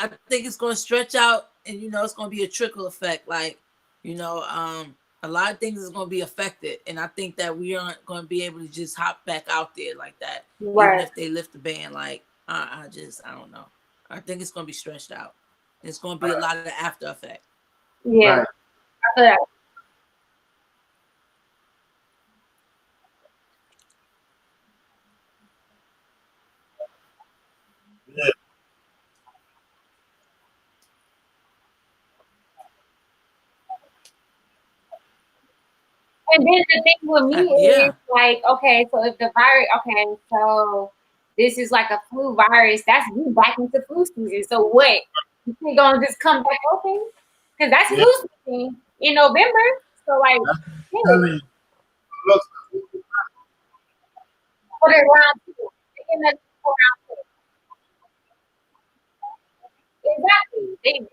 it's gonna stretch out, and it's gonna be a trickle effect. Like, a lot of things is gonna be affected, and I think that we aren't gonna be able to just hop back out there like that, Right. even if they lift the ban. Like, I don't know. I think it's gonna be stretched out. It's gonna be a lot of the after effect. Yeah. Right. I feel that. Yeah. And then the thing with me Yeah. is like, okay, so if the virus, okay, so this is like a flu virus, that's you back into flu season. So what? You think gonna just come back open? Because that's Yeah. flu season in November. So like, yeah, Telling you, look, put it around two. They give us around two. Exactly. They give us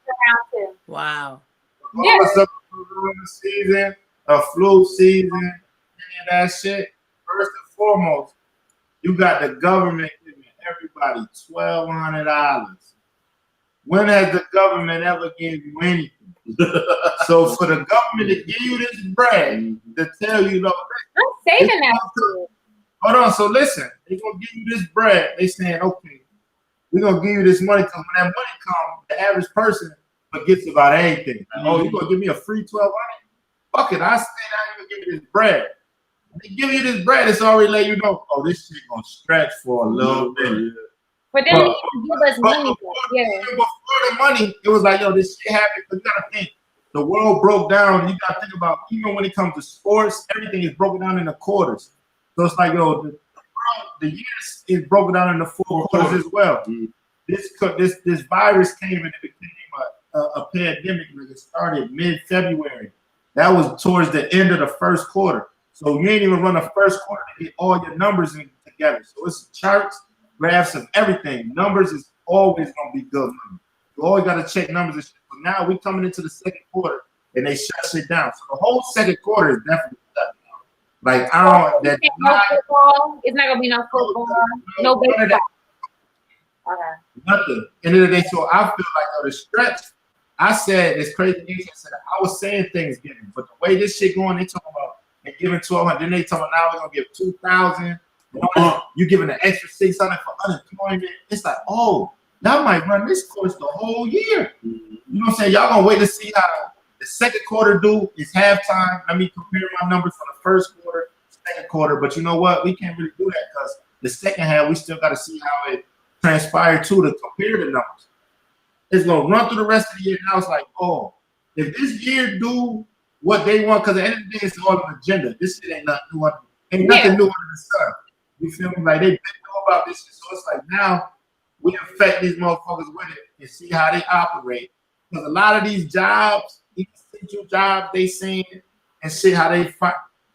around two. Wow. Yeah. what's up with the season, a flu season, any of that shit. First and foremost, you got the government giving everybody $1,200. When has the government ever gave you anything? So for the government to give you this bread to tell you, no, I'm saving that shit. hold on. So listen, they're gonna give you this bread. They saying, okay, we're gonna give you this money because when that money comes, the average person forgets about anything. Like, oh, you gonna give me a free 1,200? Fuck it, I stay down here and give you this bread. When they give you this bread, it's already let you know, oh, this shit gonna stretch for a little bit. For them to give us money, yeah. Even before the money, it was like, yo, this shit happened. Because you gotta think, the world broke down. You gotta think about, even when it comes to sports, everything is broken down into quarters. So it's like, yo, the years is broken down into four quarters as well. This virus came and it became a pandemic. Like it started mid-February. That was towards the end of the first quarter. So you ain't even run the first quarter to get all your numbers together. So it's charts, graphs of everything. Numbers is always gonna be good money. You always gotta check numbers and shit. But now we coming into the second quarter and they shut shit down. So the whole second quarter is definitely shut down. Like I don't that No football. It's not gonna be no football. No baseball. Okay. nothing. End of the day, so I feel like the stretch. I said it's crazy. I said I was saying Thanksgiving, but the way this shit going, they talking about they giving 1,200. Then they talking about now we're gonna give 2,000. You giving an extra 600 for unemployment. It's like, oh, y'all might run this course the whole year. You know what I'm saying? Y'all gonna wait to see how the second quarter do. It's halftime. Let me compare my numbers from the first quarter, second quarter. But you know what? We can't really do that because the second half we still got to see how it transpired to compare the numbers. It's gonna run through the rest of the year. Now it's like, oh, if this year do what they want, because at the end of the day, it's all an agenda. This shit ain't nothing new. Ain't nothing new under the sun. You feel me? Like they know about this shit. So it's like now we affect these motherfuckers with it and see how they operate. Because a lot of these jobs, these essential jobs, they seeing and see how they find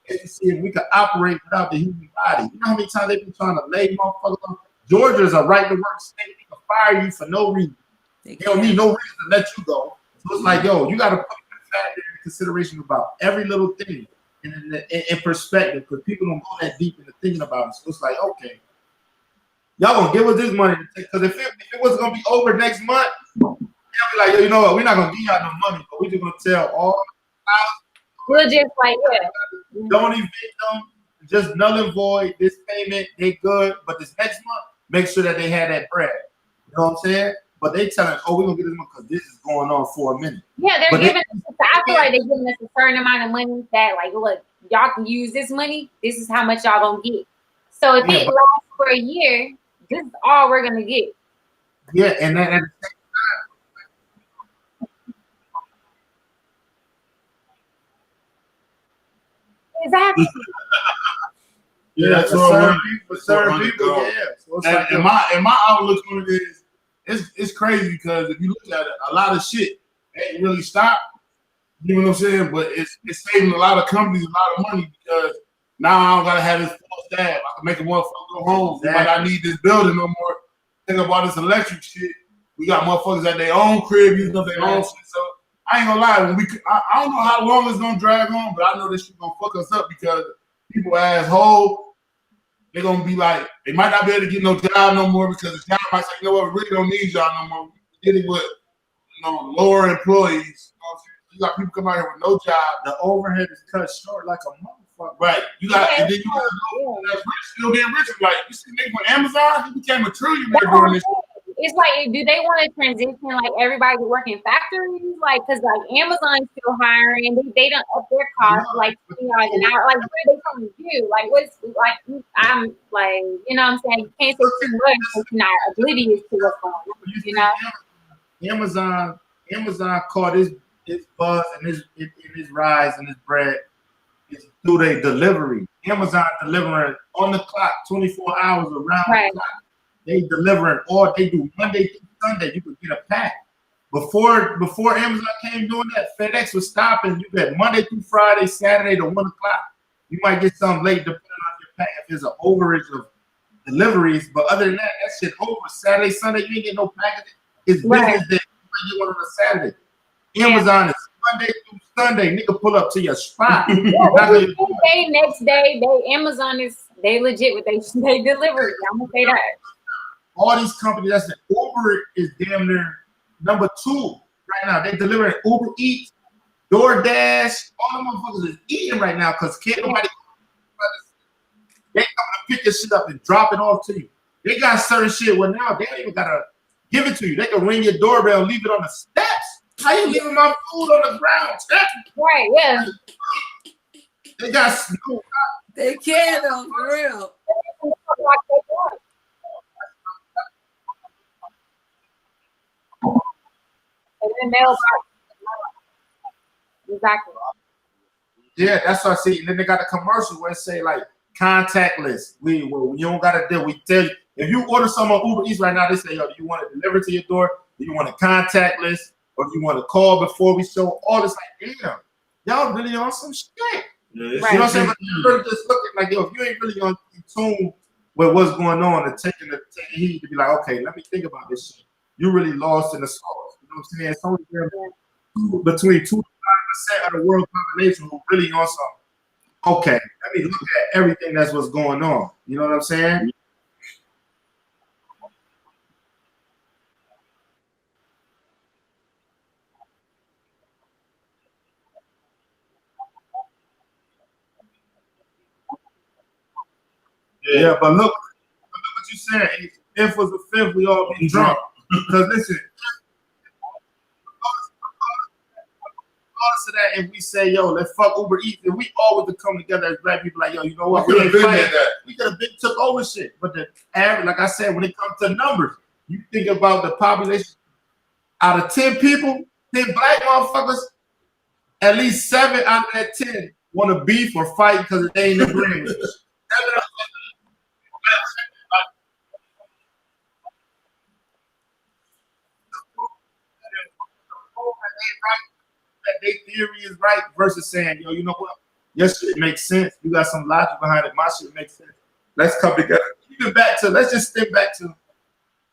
and see if we can operate without the human body. You know how many times they've been trying to lay motherfuckers off? Georgia's a right to work state. They can fire you for no reason. They don't need no reason to let you go. So it's like, yo, you got to put the factor in consideration about every little thing in perspective, because people don't go that deep into thinking about it. So it's like, okay, y'all gonna give us this money because if it was gonna be over next month, they'll be like, yo, you know what? We're not gonna give y'all no money, but we're just gonna tell all. We'll just like, don't evict them. Just null and void this payment. They good, but this next month, make sure that they had that bread. You know what I'm saying? But they telling, oh, we're gonna get this money because this is going on for a minute. Yeah, they're giving us, I feel like they're giving us a certain amount of money that, like, look, y'all can use this money. This is how much y'all gonna get. So if it lasts for a year, this is all we're gonna get. Yeah, and then at the same time, exactly. Yeah, for certain people, yeah. So it's like, And my outlook on it is, it's crazy because if you look at it, a lot of shit ain't really stopped. You know what I'm saying? But it's saving a lot of companies a lot of money because now I don't gotta have this full staff. I can make a motherfucker go home. Like I need this building no more. Think about this electric shit. We got motherfuckers at their own crib using up their own shit. So I ain't gonna lie. I don't know how long it's gonna drag on, but I know this shit gonna fuck us up because people asshole. They're gonna be like, they might not be able to get no job no more because the job might say, you know what, we really don't need y'all no more. We're dealing with lower employees. You know what I'm saying? You got people come out here with no job. The overhead is cut short like a motherfucker. Right. You got, and then you got that's rich, still getting richer. Like you see niggas on Amazon, he became a trillionaire during this. It's like, do they want to transition like everybody to work in factories? Like, cause like Amazon's still hiring, they don't up their costs like $20 an hour. Like, what are they trying to do? Like, what's like? I'm like, you know what I'm saying? You can't say too much because you're not oblivious to what's going on. You know? Amazon caught his buzz and his rise and his bread is through their delivery. Amazon delivering on the clock, 24 hours around the clock. They delivering all they do Monday through Sunday. You could get a pack. Before Amazon came doing that, FedEx was stopping. You get Monday through Friday, Saturday to 1 o'clock. You might get something late depending on your pack if there's an overage of deliveries. But other than that, that shit over. Saturday, Sunday, you ain't get no packages. It's business day. You get one on a Saturday. Amazon is Monday through Sunday. Nigga pull up to your spot. Next day, Amazon is legit with they delivery. I'm gonna say that. All these companies, that's the Uber is damn near number 2 right now. They delivering Uber Eats, DoorDash. All the motherfuckers is eating right now because can't nobody. They come to pick your shit up and drop it off to you. They got certain shit where now they don't even gotta give it to you. They can ring your doorbell, leave it on the steps. How you leaving my food on the ground? Right, yeah. They got snow. They can though, for real. And then mailbox. Exactly. Yeah, that's what I see. And then they got a commercial where it say like contactless. You don't gotta deal. We tell you if you order some on Uber Eats right now, they say, yo, do you want it delivered to your door? Do you want it contactless? Or do you want to call before we show all this? Like, damn, y'all really on some shit. Yeah, right. You know what I'm saying? But you're just looking like, yo, if you ain't really on in tune with what's going on and taking heed to be like, okay, let me think about this shit. You really lost in the sauce. You know what I'm saying? It's only between 2 to 5% of the world population who really on something. Okay, let me look at everything that's what's going on. You know what I'm saying? Yeah, but look what you said. If was a fifth, we all be drunk. Because listen, to that, if we say, yo, let's fuck Uber Eats, and we all would come together as black people, like, yo, you know what? We could have been took over shit. But the average, like I said, when it comes to numbers, you think about the population. Out of 10 people, 10 black motherfuckers, at least 7 out of that 10 want to beef or fight because they ain't agreeing with us. That their theory is right versus saying, yo, you know what? Your shit makes sense. You got some logic behind it. My shit makes sense. Let's come together. Let's just step back to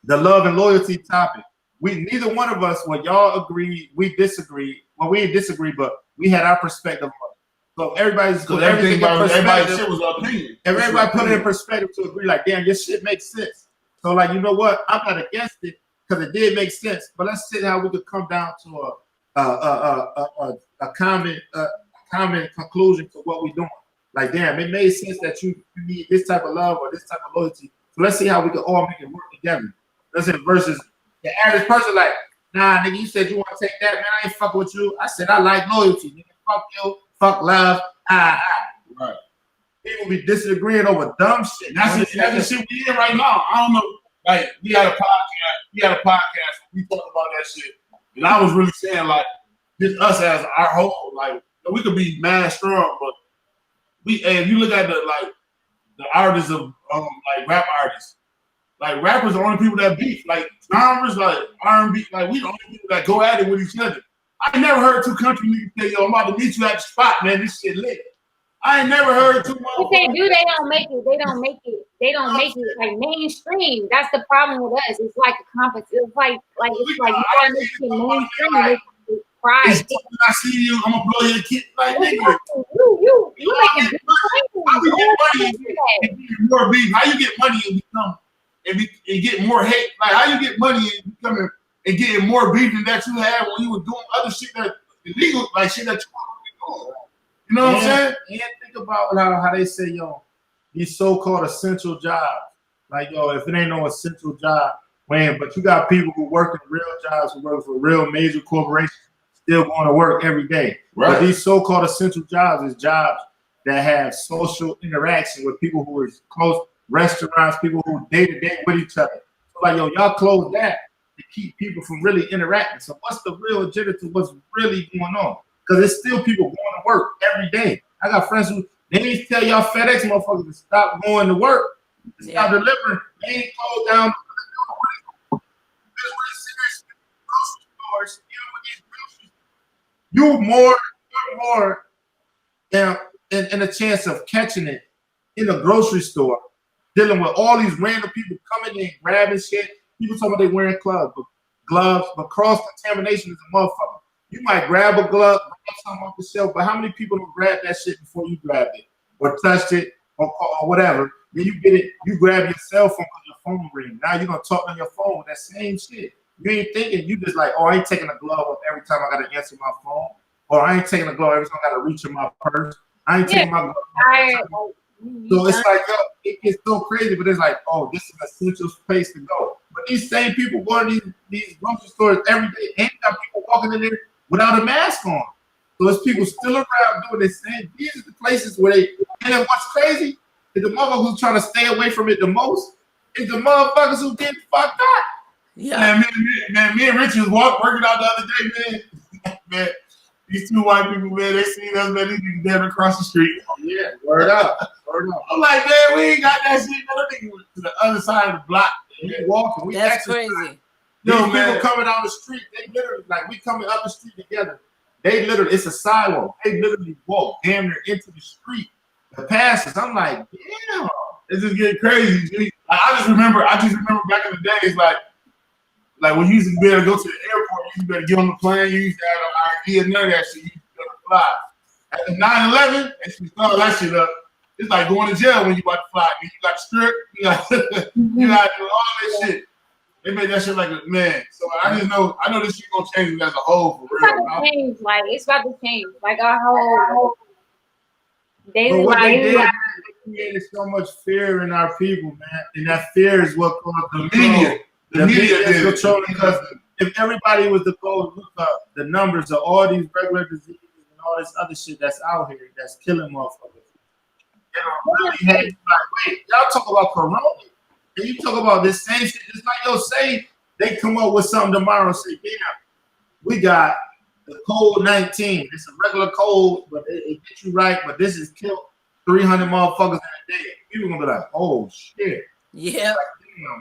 the love and loyalty topic. Neither one of us, well, y'all agree, we disagree. Well, we didn't disagree, but we had our perspective on it. So everybody's everything about everybody's shit was opinion. Everybody put it in perspective to agree, like, damn, your shit makes sense. So, like, you know what? I'm not against it because it did make sense. But let's see how we could come down to a common conclusion to what we're doing. Like, damn, it made sense that you need this type of love or this type of loyalty. So let's see how we can all make it work together. Listen, versus the average person, like, nah, nigga, you said you want to take that, man. I ain't fucking with you. I said I like loyalty, nigga. Fuck you, fuck love. Right. People be disagreeing over dumb shit. That's the shit we in right now. I don't know. Like, we had a podcast. We talked about that shit. And I was really saying, like, just us as our whole, like, we could be mad strong, but if you look at the artists of like rap artists, like rappers are the only people that beef. Like genres, like R&B, like we the only people that go at it with each other. I ain't never heard two country niggas say, yo, I'm about to meet you at the spot, man. This shit lit. I ain't never heard two. If they do, they don't make it. They don't make it like mainstream. That's the problem with us. It's like a competition. It's like you gotta make it mainstream. Pride. I see you, I'm gonna blow your kid. Like, nigga. You you making big How we get money claims. and get more beef? How you get money and become and get more hate? Like how you get money and becoming and getting more beef than that you had when you were doing other shit that illegal, like shit that you want to be doing. You know what I'm saying? And think about how they say, yo, these so-called essential jobs. Like, yo, if it ain't no essential job, man, but you got people who work in real jobs, who work for real major corporations, still going to work every day. Right. But these so-called essential jobs is jobs that have social interaction with people who are close, restaurants, people who day-to-day with each other. So, like, yo, y'all close that to keep people from really interacting. So what's the real agenda to what's really going on? Because it's still people going to work every day. I got friends who, they need to tell y'all FedEx motherfuckers to stop going to work, to stop delivering. They ain't closed down. You more in a chance of catching it in a grocery store, dealing with all these random people coming in, grabbing shit. People talking about they wearing gloves, but cross contamination is a motherfucker. You might grab a glove, grab something off the shelf, but how many people don't grab that shit before you grabbed it or touched it or whatever? Then you get it, you grab your cell phone because your phone ring. Now you're gonna talk on your phone with that same shit. You ain't thinking, you just like, oh, I ain't taking a glove off every time I gotta answer my phone, or I ain't taking a glove every time I gotta reach in my purse. I ain't taking my glove. So it's like, yo, it gets so crazy, but it's like, oh, this is an essential place to go. But these same people go to these grocery stores every day, and you got people walking in there without a mask on. So there's people still around doing this thing. These are the places where they, and then what's crazy is the motherfuckers who's trying to stay away from it the most is the motherfuckers who get fucked up. Yeah. Man, me and Rich was working out the other day, man. Man, these two white people, man, they seen us, man, these niggas dead across the street. Yeah, word up. Word up. I'm like, man, we ain't got that shit. Man, that nigga went to the other side of the block. We walking. We That's exercising. crazy. Yo, Yo, man. people coming down the street, they literally, like, we coming up the street together. They literally, it's a sidewalk. They literally walk damn near into the street. The passes. I'm like, damn. It's just getting crazy, G. I just remember back in the days, like when you used to be able to go to the airport, you used to be able to get on the plane, you used to have an ID and none of that shit. You used to be able to fly. At the 9/11, and she started that shit up. It's like going to jail when you about to fly. You got to strip, you got to do all this shit. They made that shit like a man. So I know this shit gonna change as a whole for real. It's about to change. Like our whole daily But what they did, life. they created so much fear in our people, man. And that fear is what caused The media. The media is did controlling, it. because if everybody was to go look up the numbers of all these regular diseases and all this other shit that's out here that's killing motherfuckers, really had like, wait, y'all talk about corona and you talk about this same shit. It's like, yo, say they come up with something tomorrow and say, damn, we got the COVID-19. It's a regular cold, but it gets you right, but this has killed 300 motherfuckers in a day. People gonna be like, oh shit. Yeah.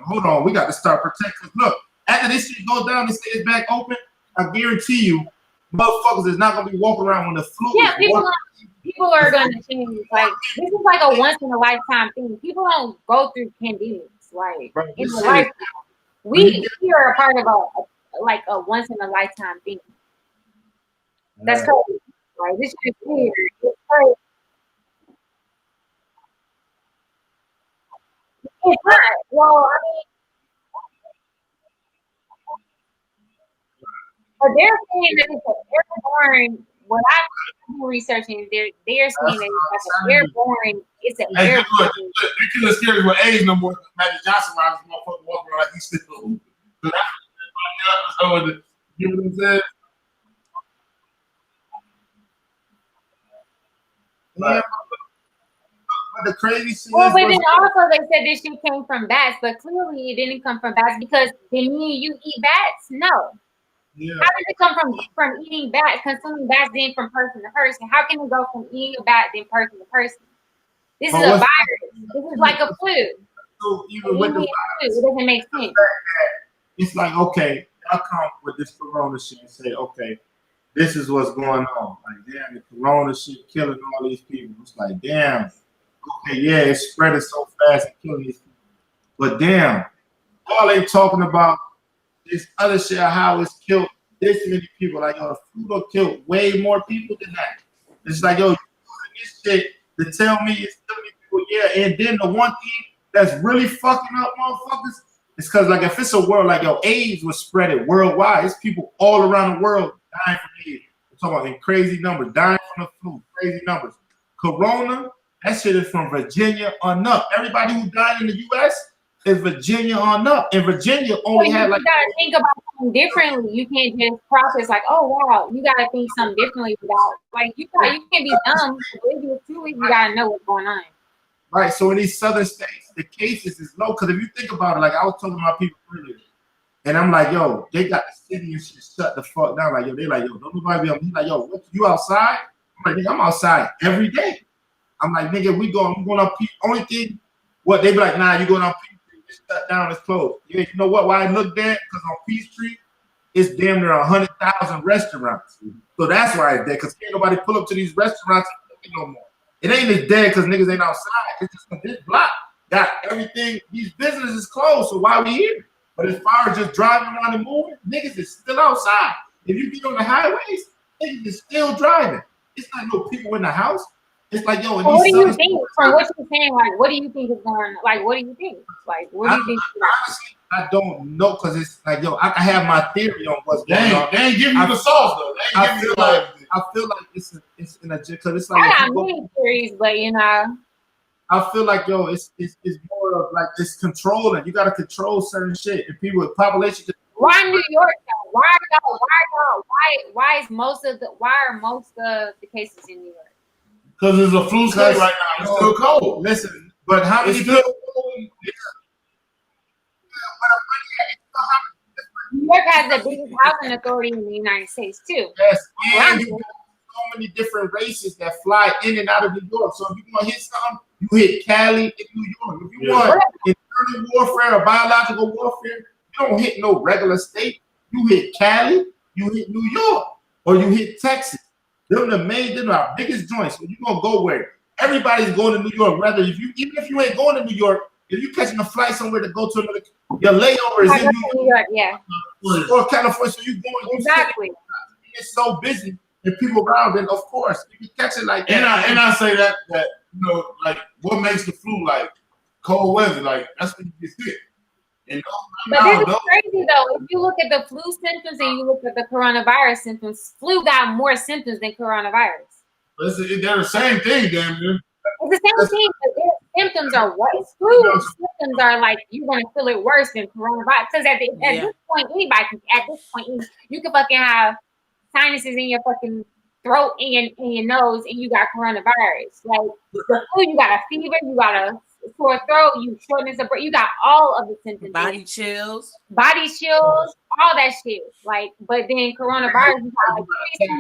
Hold on, we got to start protecting. Look, after this shit goes down and stays back open, I guarantee you, motherfuckers is not gonna be walking around when the flu. Yeah, people are gonna change. Like this is like a once in a lifetime thing. People don't go through pandemics like Bro, in this their shit life. We are a part of a once in a lifetime thing. That's crazy. Like this shit is weird. It's crazy. It's not. Well, I mean, but they're saying that it's an airborne. What I'm researching, they're saying that it's like an airborne. It's an Hey, airborne. they couldn't scare us with AIDS no more. Magic Johnson around this motherfucker walking around like he's still. So that's you know what I'm saying? Yeah, but the crazy shit Well, is, but then also they said this shit came from bats, but clearly it didn't come from bats because did me and you eat bats? No. yeah. How did it come from eating bats, consuming bats, then from person to person? How can it go from eating a bat then person to person? This is a virus. This is like a flu. So even with the It doesn't make sense. it's like, okay, I'll come with this corona shit and say, okay, this is what's going on. Like, damn, the corona shit killing all these people. It's like, damn, okay, yeah, it's spreading so fast and killing these people. But damn, all they talking about this other shit, how it's killed this many people. Like, yo, the flu will kill way more people than that. It's like, yo, you're using this shit to tell me it's telling me people, yeah. And then the one thing that's really fucking up motherfuckers is because like if it's a world like yo, AIDS was spread it worldwide. It's people all around the world dying from AIDS. We're talking about in crazy numbers, dying from the flu, crazy numbers. Corona, that shit is from Virginia on up. Everybody who died in the US is Virginia on up. And Virginia only had like you gotta think about something differently. You can't just process like, oh wow, you gotta think something differently about like you can't be dumb. You gotta know what's going on. right. So in these southern states, the cases is low. Because if you think about it, like I was talking about people earlier, and I'm like, yo, they got the city and shit shut the fuck down. Like, yo, they like, yo, don't nobody be on. He's like, yo, what, you outside? I'm like, nigga, I'm outside every day. I'm like, nigga, I'm going on P. Only thing, what they be like, nah, you going on Peachtree, it's shut down, it's closed. Yeah, you know what? Why I look there? Because on Peachtree, it's damn near 100,000 restaurants. So that's why it's there. Because can't nobody pull up to these restaurants no more. It ain't as dead because niggas ain't outside. It's just this block got everything. These businesses closed, so why we here? But as far as just driving around and moving, niggas is still outside. If you get on the highways, niggas is still driving. It's not no people in the house. It's like, yo, what do you think from what you're saying? Like, what do you think is going on? Like, what do you think? Like, what do you think? Honestly, I don't know because it's like, yo, I can have my theory on what's going on. They ain't giving you the sauce, though. I feel like it's in a because it's like. I got many theories, but you know. I feel like, yo, it's more of like it's controlling. You got to control certain shit. And people with population. Why New York though? Why are most of the cases in New York? Because it's a flu state right now. It's still cold. Listen, but how many people? New York has the biggest housing authority in the United States too. Yes, and you got so many different races that fly in and out of New York. So if you want to hit something, you hit Cali and New York. If you want internal warfare or biological warfare, you don't hit no regular state. You hit Cali, you hit New York, or you hit Texas. Them are biggest joints. So you're gonna go where everybody's going to New York. Rather, even if you ain't going to New York, if you catching a flight somewhere to go to another, your layover is in New York, yeah, or California. So you going exactly. It's so busy and people around. Then of course you can catch it like that. And I say that you know, like what makes the flu like cold weather, like that's when you get sick. And but this is crazy though. If you look at the flu symptoms and you look at the coronavirus symptoms, flu got more symptoms than coronavirus. They're the same thing, damn near. It's the same thing, but their symptoms are worse. Flu symptoms are like you're gonna feel it worse than coronavirus. Because at this point, you can fucking have sinuses in your fucking throat and your nose, and you got coronavirus. Like the flu, you got a fever, you got a sore throat, you shortness of breath, you got all of the symptoms. Body chills, all that shit. Like, but then coronavirus, you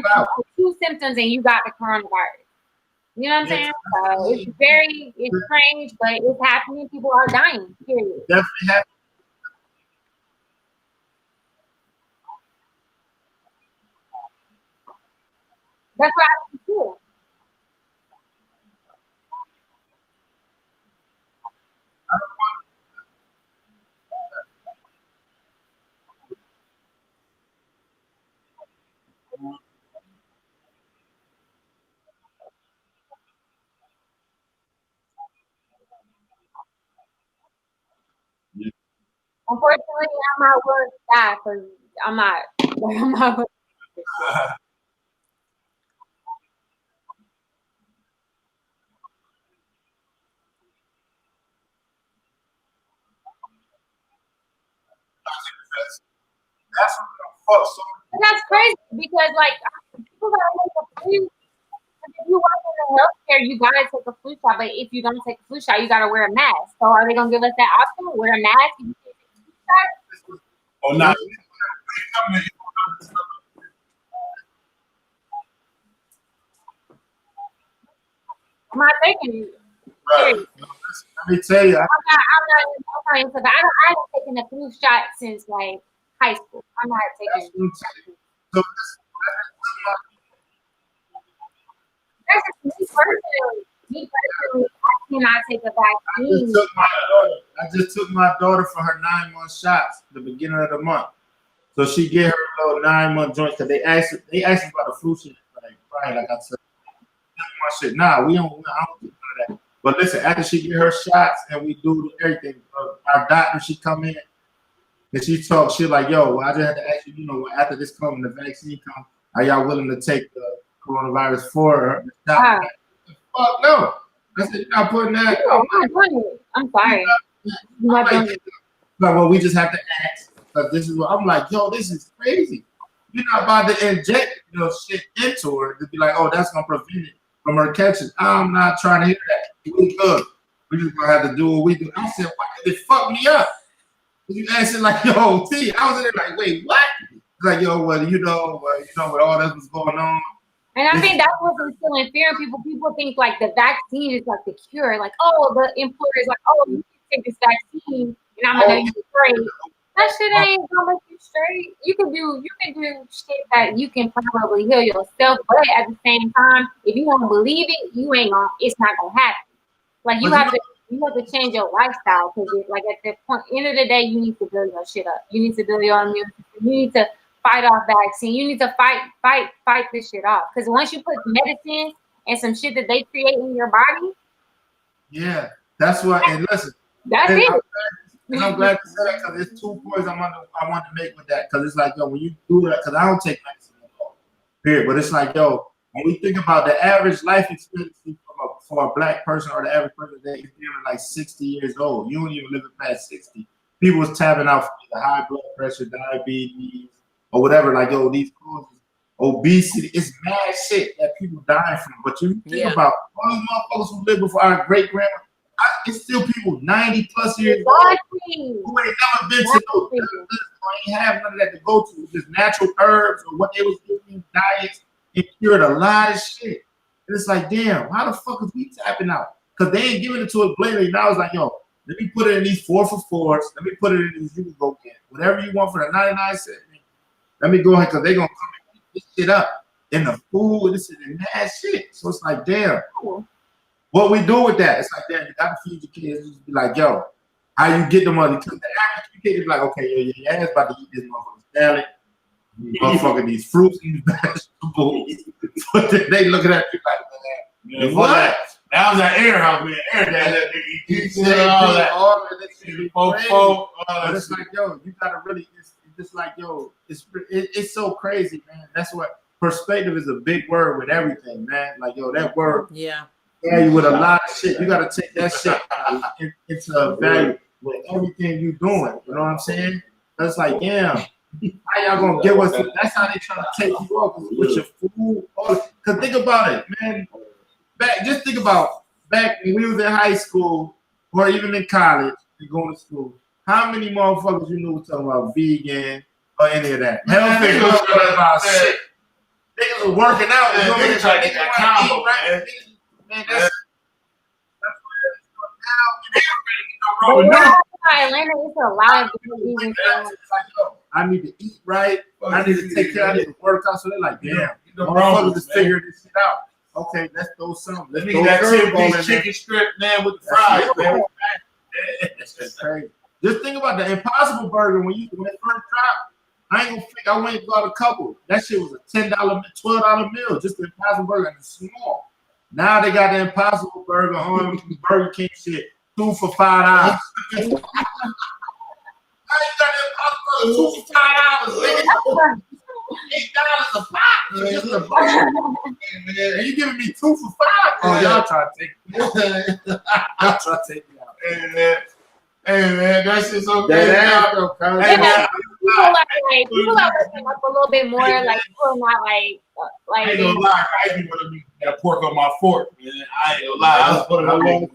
got like two symptoms, and you got the coronavirus. You know what I'm saying? So it's strange, but it's happening. People are dying. Period. Definitely happening. That's what I think too. Unfortunately, I'm not worth that because I'm not. And that's crazy because like people gotta take a flu. If you work in the healthcare, you gotta take a flu shot. But if you don't take a flu shot, you gotta wear a mask. So are they gonna give us that option? Wear a mask if you take a flu shot? Or not? I'm not taking it. Right. Let me tell you. I'm not into that. I haven't taken a flu shot since like high school. I'm not taking it. So that's just me personally. I cannot take a vaccine. I just took my daughter for her 9-month shots at the beginning of the month. So she get her little 9-month joint because they asked about the flu shot, like I said. my shit. Nah, I don't do none of that. But listen, after she get her shots and we do everything, our doctor, she come in and she talk shit like, yo, well, I just had to ask you, you know, after this come, the vaccine come, are y'all willing to take the coronavirus for her? Wow. Fuck no. I said, you're not putting that. I'm not doing it. I'm sorry. I'm not doing it. But well, we just have to ask because this is what I'm like, yo, this is crazy. You're not about to inject your shit into her to be like, oh, that's gonna prevent it from her catching. I'm not trying to hear that. We good. We just gonna have to do what we do. I said, why did it fuck me up? You asking like, yo, T, I was in there like, wait, what? Like, yo, well, you know, what all this was going on. And I think that's what's instilling fear in people. People think like the vaccine is like the cure. Like, oh, the employer is like, oh, you can take this vaccine and I'm gonna make you straight. That shit ain't gonna make you straight. You can do shit that you can probably heal yourself, but at the same time, if you don't believe it, it's not gonna happen. Like you have to change your lifestyle because like at the end of the day, you need to build your shit up. You need to build your immune system. You need to fight off vaccine. You need to fight this shit off. Because once you put medicine and some shit that they create in your body, yeah, that's what. And listen, that's it. I'm glad you said that because there's 2 points I want to make with that because it's like, yo, when you do that, because I don't take medicine at all, period. But it's like, yo, when we think about the average life expectancy for a black person or the average person, they is like 60 years old. You don't even live past 60. People was tapping out for the high blood pressure, diabetes, or whatever. Like, yo, these causes, obesity, it's mad shit that people dying from. But you think about all these motherfuckers who lived before our great grandma. It's still people 90 plus years old who ain't never been to no ain't have none of that to go to. Just natural herbs or what they was doing, diets, and cured a lot of shit. And it's like, damn, how the fuck is we tapping out? Because they ain't giving it to us blatantly. Now it's like, yo, let me put it in these 4 for 4s. Let me put it in these, you can go get whatever you want for the 99 cents. Let me go ahead, because they're going to come and eat this shit up in the food. This is mad shit. So it's like, damn. What we do with that? It's like, damn, you got to feed your kids. Just be like, yo, how you get the money? Because the average kid is like, okay, yo, your ass about to eat this motherfucking salad, motherfucking these fruits, these vegetables. But then they looking at you like, man, what? That was that air house, man. Air that nigga eat pizza, all that shit. But it's like, yo, you gotta really. It's just like, yo, it's so crazy, man. That's what perspective is a big word with everything, man. Like, yo, that word. Yeah. Value with a lot of shit. You gotta take that shit into value with everything you doing. You know what I'm saying? That's like, damn. How y'all gonna give us? That's how they trying to take you off with your food. Cause think about it, man. Just think about back when we was in high school or even in college and going to school. How many motherfuckers you knew was talking about vegan or any of that? Hell, they was talking about shit. Niggas was working out. Niggas trying to get that combo, man. Man, that's but in Atlanta, it's a lot of different vegan things. I need to eat right. I need to take care. I need to work out. So they're like, damn, motherfuckers just figure this shit out. Okay, let's throw something. Let's throw that curveball in chicken strip, man, with the fries, man. That's crazy. Just think about the Impossible Burger when it first dropped. I ain't gonna think I went and got a couple. That shit was a $10, $12 meal, just the Impossible Burger, and it's small. Now they got the Impossible Burger on Burger King shit, 2 for $5. How you got the Impossible Burger 2 for $5, nigga? $8 a pop. Just a burger. And you giving me 2 for $5? Oh, y'all try to take me out. Y'all try to take me out. Hey man, that shit's so good. People are working like a little bit more, like people not like. I ain't gonna lie, I ain't gonna be that pork on my fork, man. I ain't gonna lie. I was putting it on.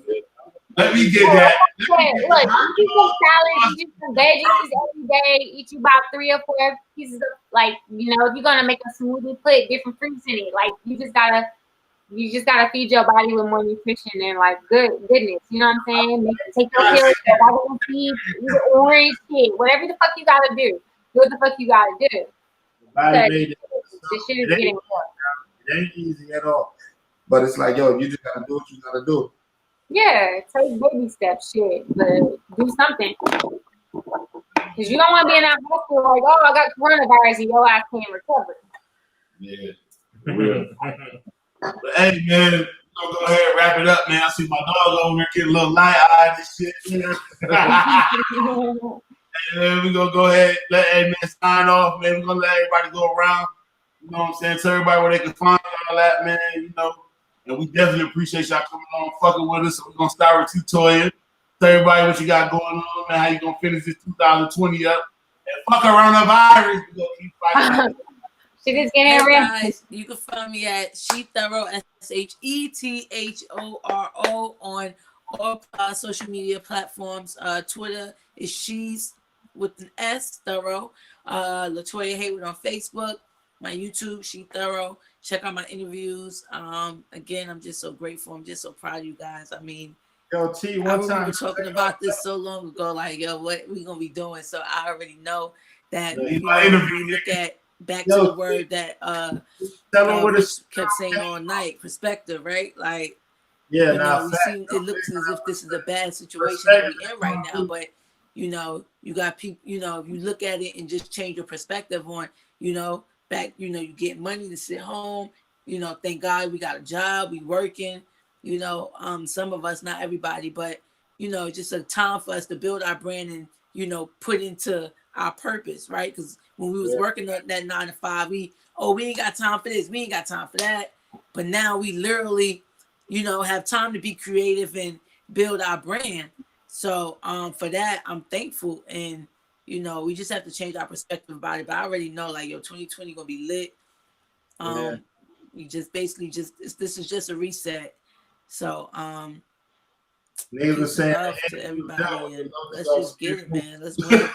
Let me get that. Look, you some salad, you some veggies every day. Eat you about 3 or 4 pieces of, like, you know, if you're gonna make a smoothie, put different fruits in it. Like you just gotta feed your body with more nutrition and like goodness. You know what I'm saying? Take your pills, vitamin C, eat orange, shit, whatever the fuck you gotta do. Do what the fuck you gotta do. This shit is getting more. It ain't easy at all. But it's like, yo, you just gotta do what you gotta do. Yeah, take baby steps, shit, but do something. Because you don't want to be in that hospital like, oh, I got coronavirus and your ass can't recover. Yeah. But hey, man, we're gonna go ahead and wrap it up, man. I see my dog over there getting a little light-eyed and shit. Man, we're gonna go ahead and let man sign off, man. We're gonna let everybody go around. You know what I'm saying? Tell everybody where they can find all that, man. You know, and we definitely appreciate y'all coming on, fucking with us. So we're gonna start with you, Toya. Tell everybody what you got going on, man. How you gonna finish this 2020 up? And fuck around up, Iris. We're gonna keep fighting. She just getting Hey ready. guys, you can find me at She Thorough, SHETHORO on all social media platforms. Twitter is She's with an S Thorough. Latoya Hayward on Facebook. My YouTube, She Thorough. Check out my interviews. Again, I'm just so grateful. I'm just so proud of you guys. I mean, Yo, T, I one time remember talking about this so long ago. Like, yo, what we gonna be doing? So I already know that Yeah, you my know, interview. we look at back Yo, to the word that tell them what Rich it's. kept saying all night, perspective, right? Like, Yeah, you now know, we fact. seem it looks as if this is a bad situation that we're in right now, but you know, you got people, you know, if you look at it and just change your perspective on, you know, back, you know, you get money to sit home, you know, thank God we got a job, we working, you know, some of us, not everybody, but you know, just a time for us to build our brand and, you know, put into our purpose, right? Because when we was working at that 9 to 5, we ain't got time for this, we ain't got time for that. But now we literally, you know, have time to be creative and build our brand. So for that, I'm thankful. And, you know, we just have to change our perspective about it. But I already know, like, yo, 2020 gonna be lit. We just basically this is just a reset. So Niggas peace are and saying love to everybody, and let's just get it, man. Let's win.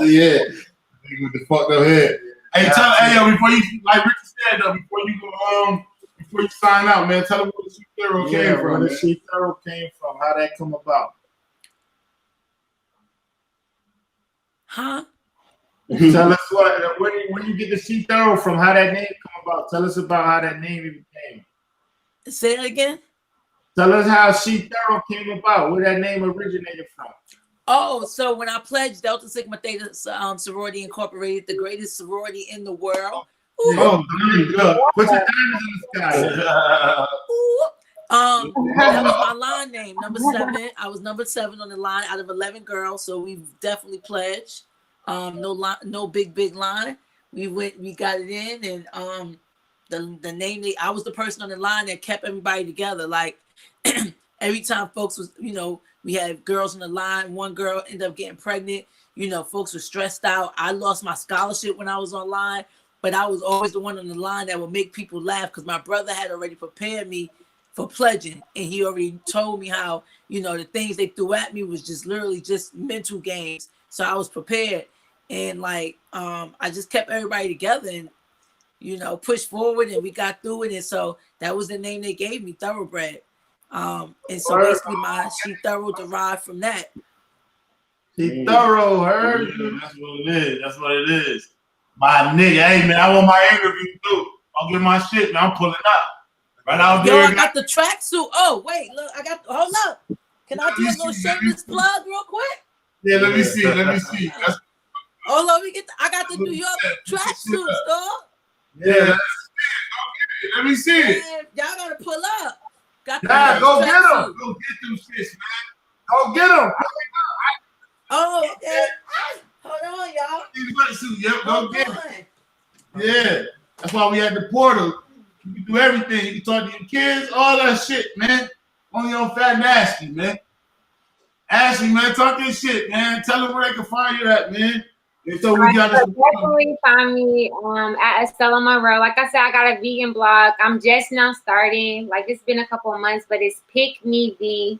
Yeah, nigga with the fucked up head. Hey, tell hey, yo, before you, like Richard said though, before you go before you sign out, man, tell them where the She Thorough came from. Where the She Thorough came from, how that come about. Huh? Tell us where you get the She Thorough from, how that name come about. Tell us about how that name even came. Say it again. Tell us how She Thorough came about, where that name originated from. Oh, so when I pledged Delta Sigma Theta Sorority Incorporated, the greatest sorority in the world. Ooh, Oh, there you go. Put your diamonds in the sky. That was my line name, number 7. I was number 7 on the line out of 11 girls, so we definitely pledged. No big line. We got it in, and the name I was the person on the line that kept everybody together. Like every time folks was, you know, we had girls on the line. One girl ended up getting pregnant. You know, folks were stressed out. I lost my scholarship when I was online, but I was always the one on the line that would make people laugh because my brother had already prepared me for pledging, and he already told me how, you know, the things they threw at me was just literally just mental games. So I was prepared, and like I just kept everybody together and, you know, pushed forward, and we got through it. And so that was the name they gave me, Thoroughbred. And so basically my She Thorough derived from that. She Thorough, heard you. That's what it is. That's what it is. My nigga, hey man, I want my interview too. I'll get my shit, man. I'm pulling up. Right out Yo, there. I got the tracksuit. Oh, wait, look, hold up. Can I do a little shameless plug real quick? Yeah, let me see. Hold on, I got the New York tracksuits, dog. Yeah, let me see it. Man, y'all gotta pull up. Go get them. Go get them shits, man. Go get them. Oh, okay. Hold on, y'all. Yep, go get them. Yeah, that's why we had the portal. You can do everything. You can talk to your kids, all that shit, man. Only on Fat Nasty, man. Ashley, man, talk your shit, man. Tell them where they can find you at, man. And so we got definitely find me at Estella Monroe. Like I said, I got a vegan blog. I'm just now starting. Like it's been a couple of months, but it's Pick Me V.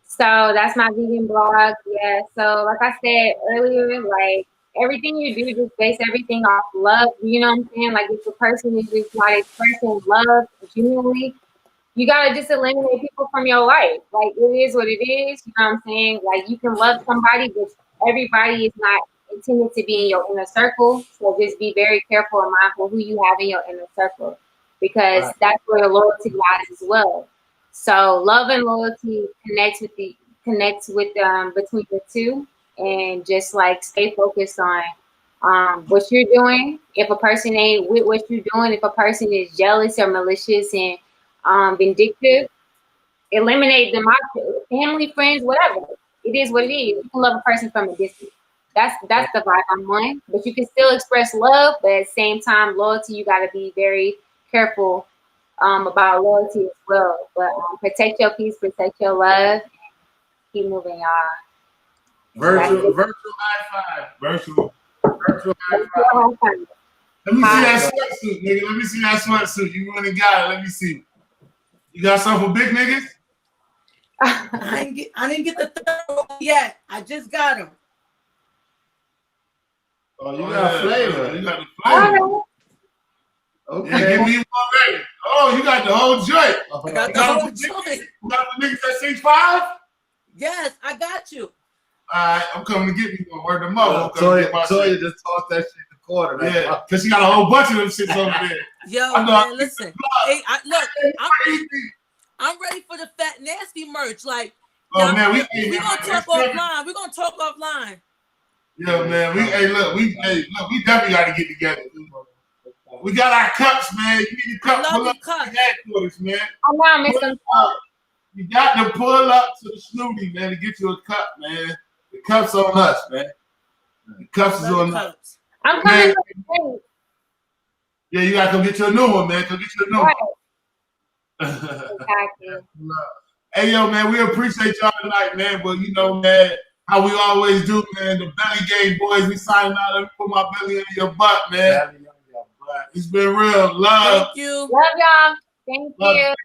So that's my vegan blog. Yeah. So like I said earlier, like everything you do, just base everything off love. You know what I'm saying? Like if the person is just not expressing love genuinely, you gotta just eliminate people from your life. Like it is what it is. You know what I'm saying? Like you can love somebody, but everybody is not intended to be in your inner circle. So just be very careful and mindful who you have in your inner circle, because that's where the loyalty lies as well. So love and loyalty connects between the two, and just like stay focused on what you're doing. If a person ain't with what you're doing, if a person is jealous or malicious and vindictive, eliminate them out. Family, friends, whatever. It is what it is. You can love a person from a distance. That's the vibe I'm on. But you can still express love, but at the same time, loyalty, you got to be very careful about loyalty as well. But protect your peace, protect your love, keep moving, y'all. Virtual high five. Virtual high five. Let me see that sweatsuit, nigga. Let me see that sweatsuit. You really got it. Let me see. You got something for big niggas? I didn't get the third one yet. I just got them. Oh, you got flavor. You got the flavor. Okay. Yeah, give me one ready. Oh, you got the whole joint. I got the whole joint. You got the niggas at 6'5"? Yes, I got you. Alright, I'm coming to get me one. Word them up. Toya just tossed that shit in the corner. Yeah, because she got a whole bunch of them shits over there. Yo, man, listen. Hey, I'm ready for the Fat Nasty merch. Like, oh man, we gonna talk offline. We're gonna talk offline. Yeah, man. We definitely got to get together. We got our cups, man. You need to pull up to the headquarters, man. I'm not missing. You got to pull up to the snooty, man, to get you a cup, man. The cups on us, man. The cups is on us. I'm coming. Man. Yeah, you gotta come get you a new one, man. Come get you a new one. Exactly. Hey, yo, man, we appreciate y'all tonight, man. But you know, man, how we always do, man. The Belly Game boys, we signing out. Let me put my belly in your butt, man. It's been real. Love. Thank you. Love y'all. Thank you.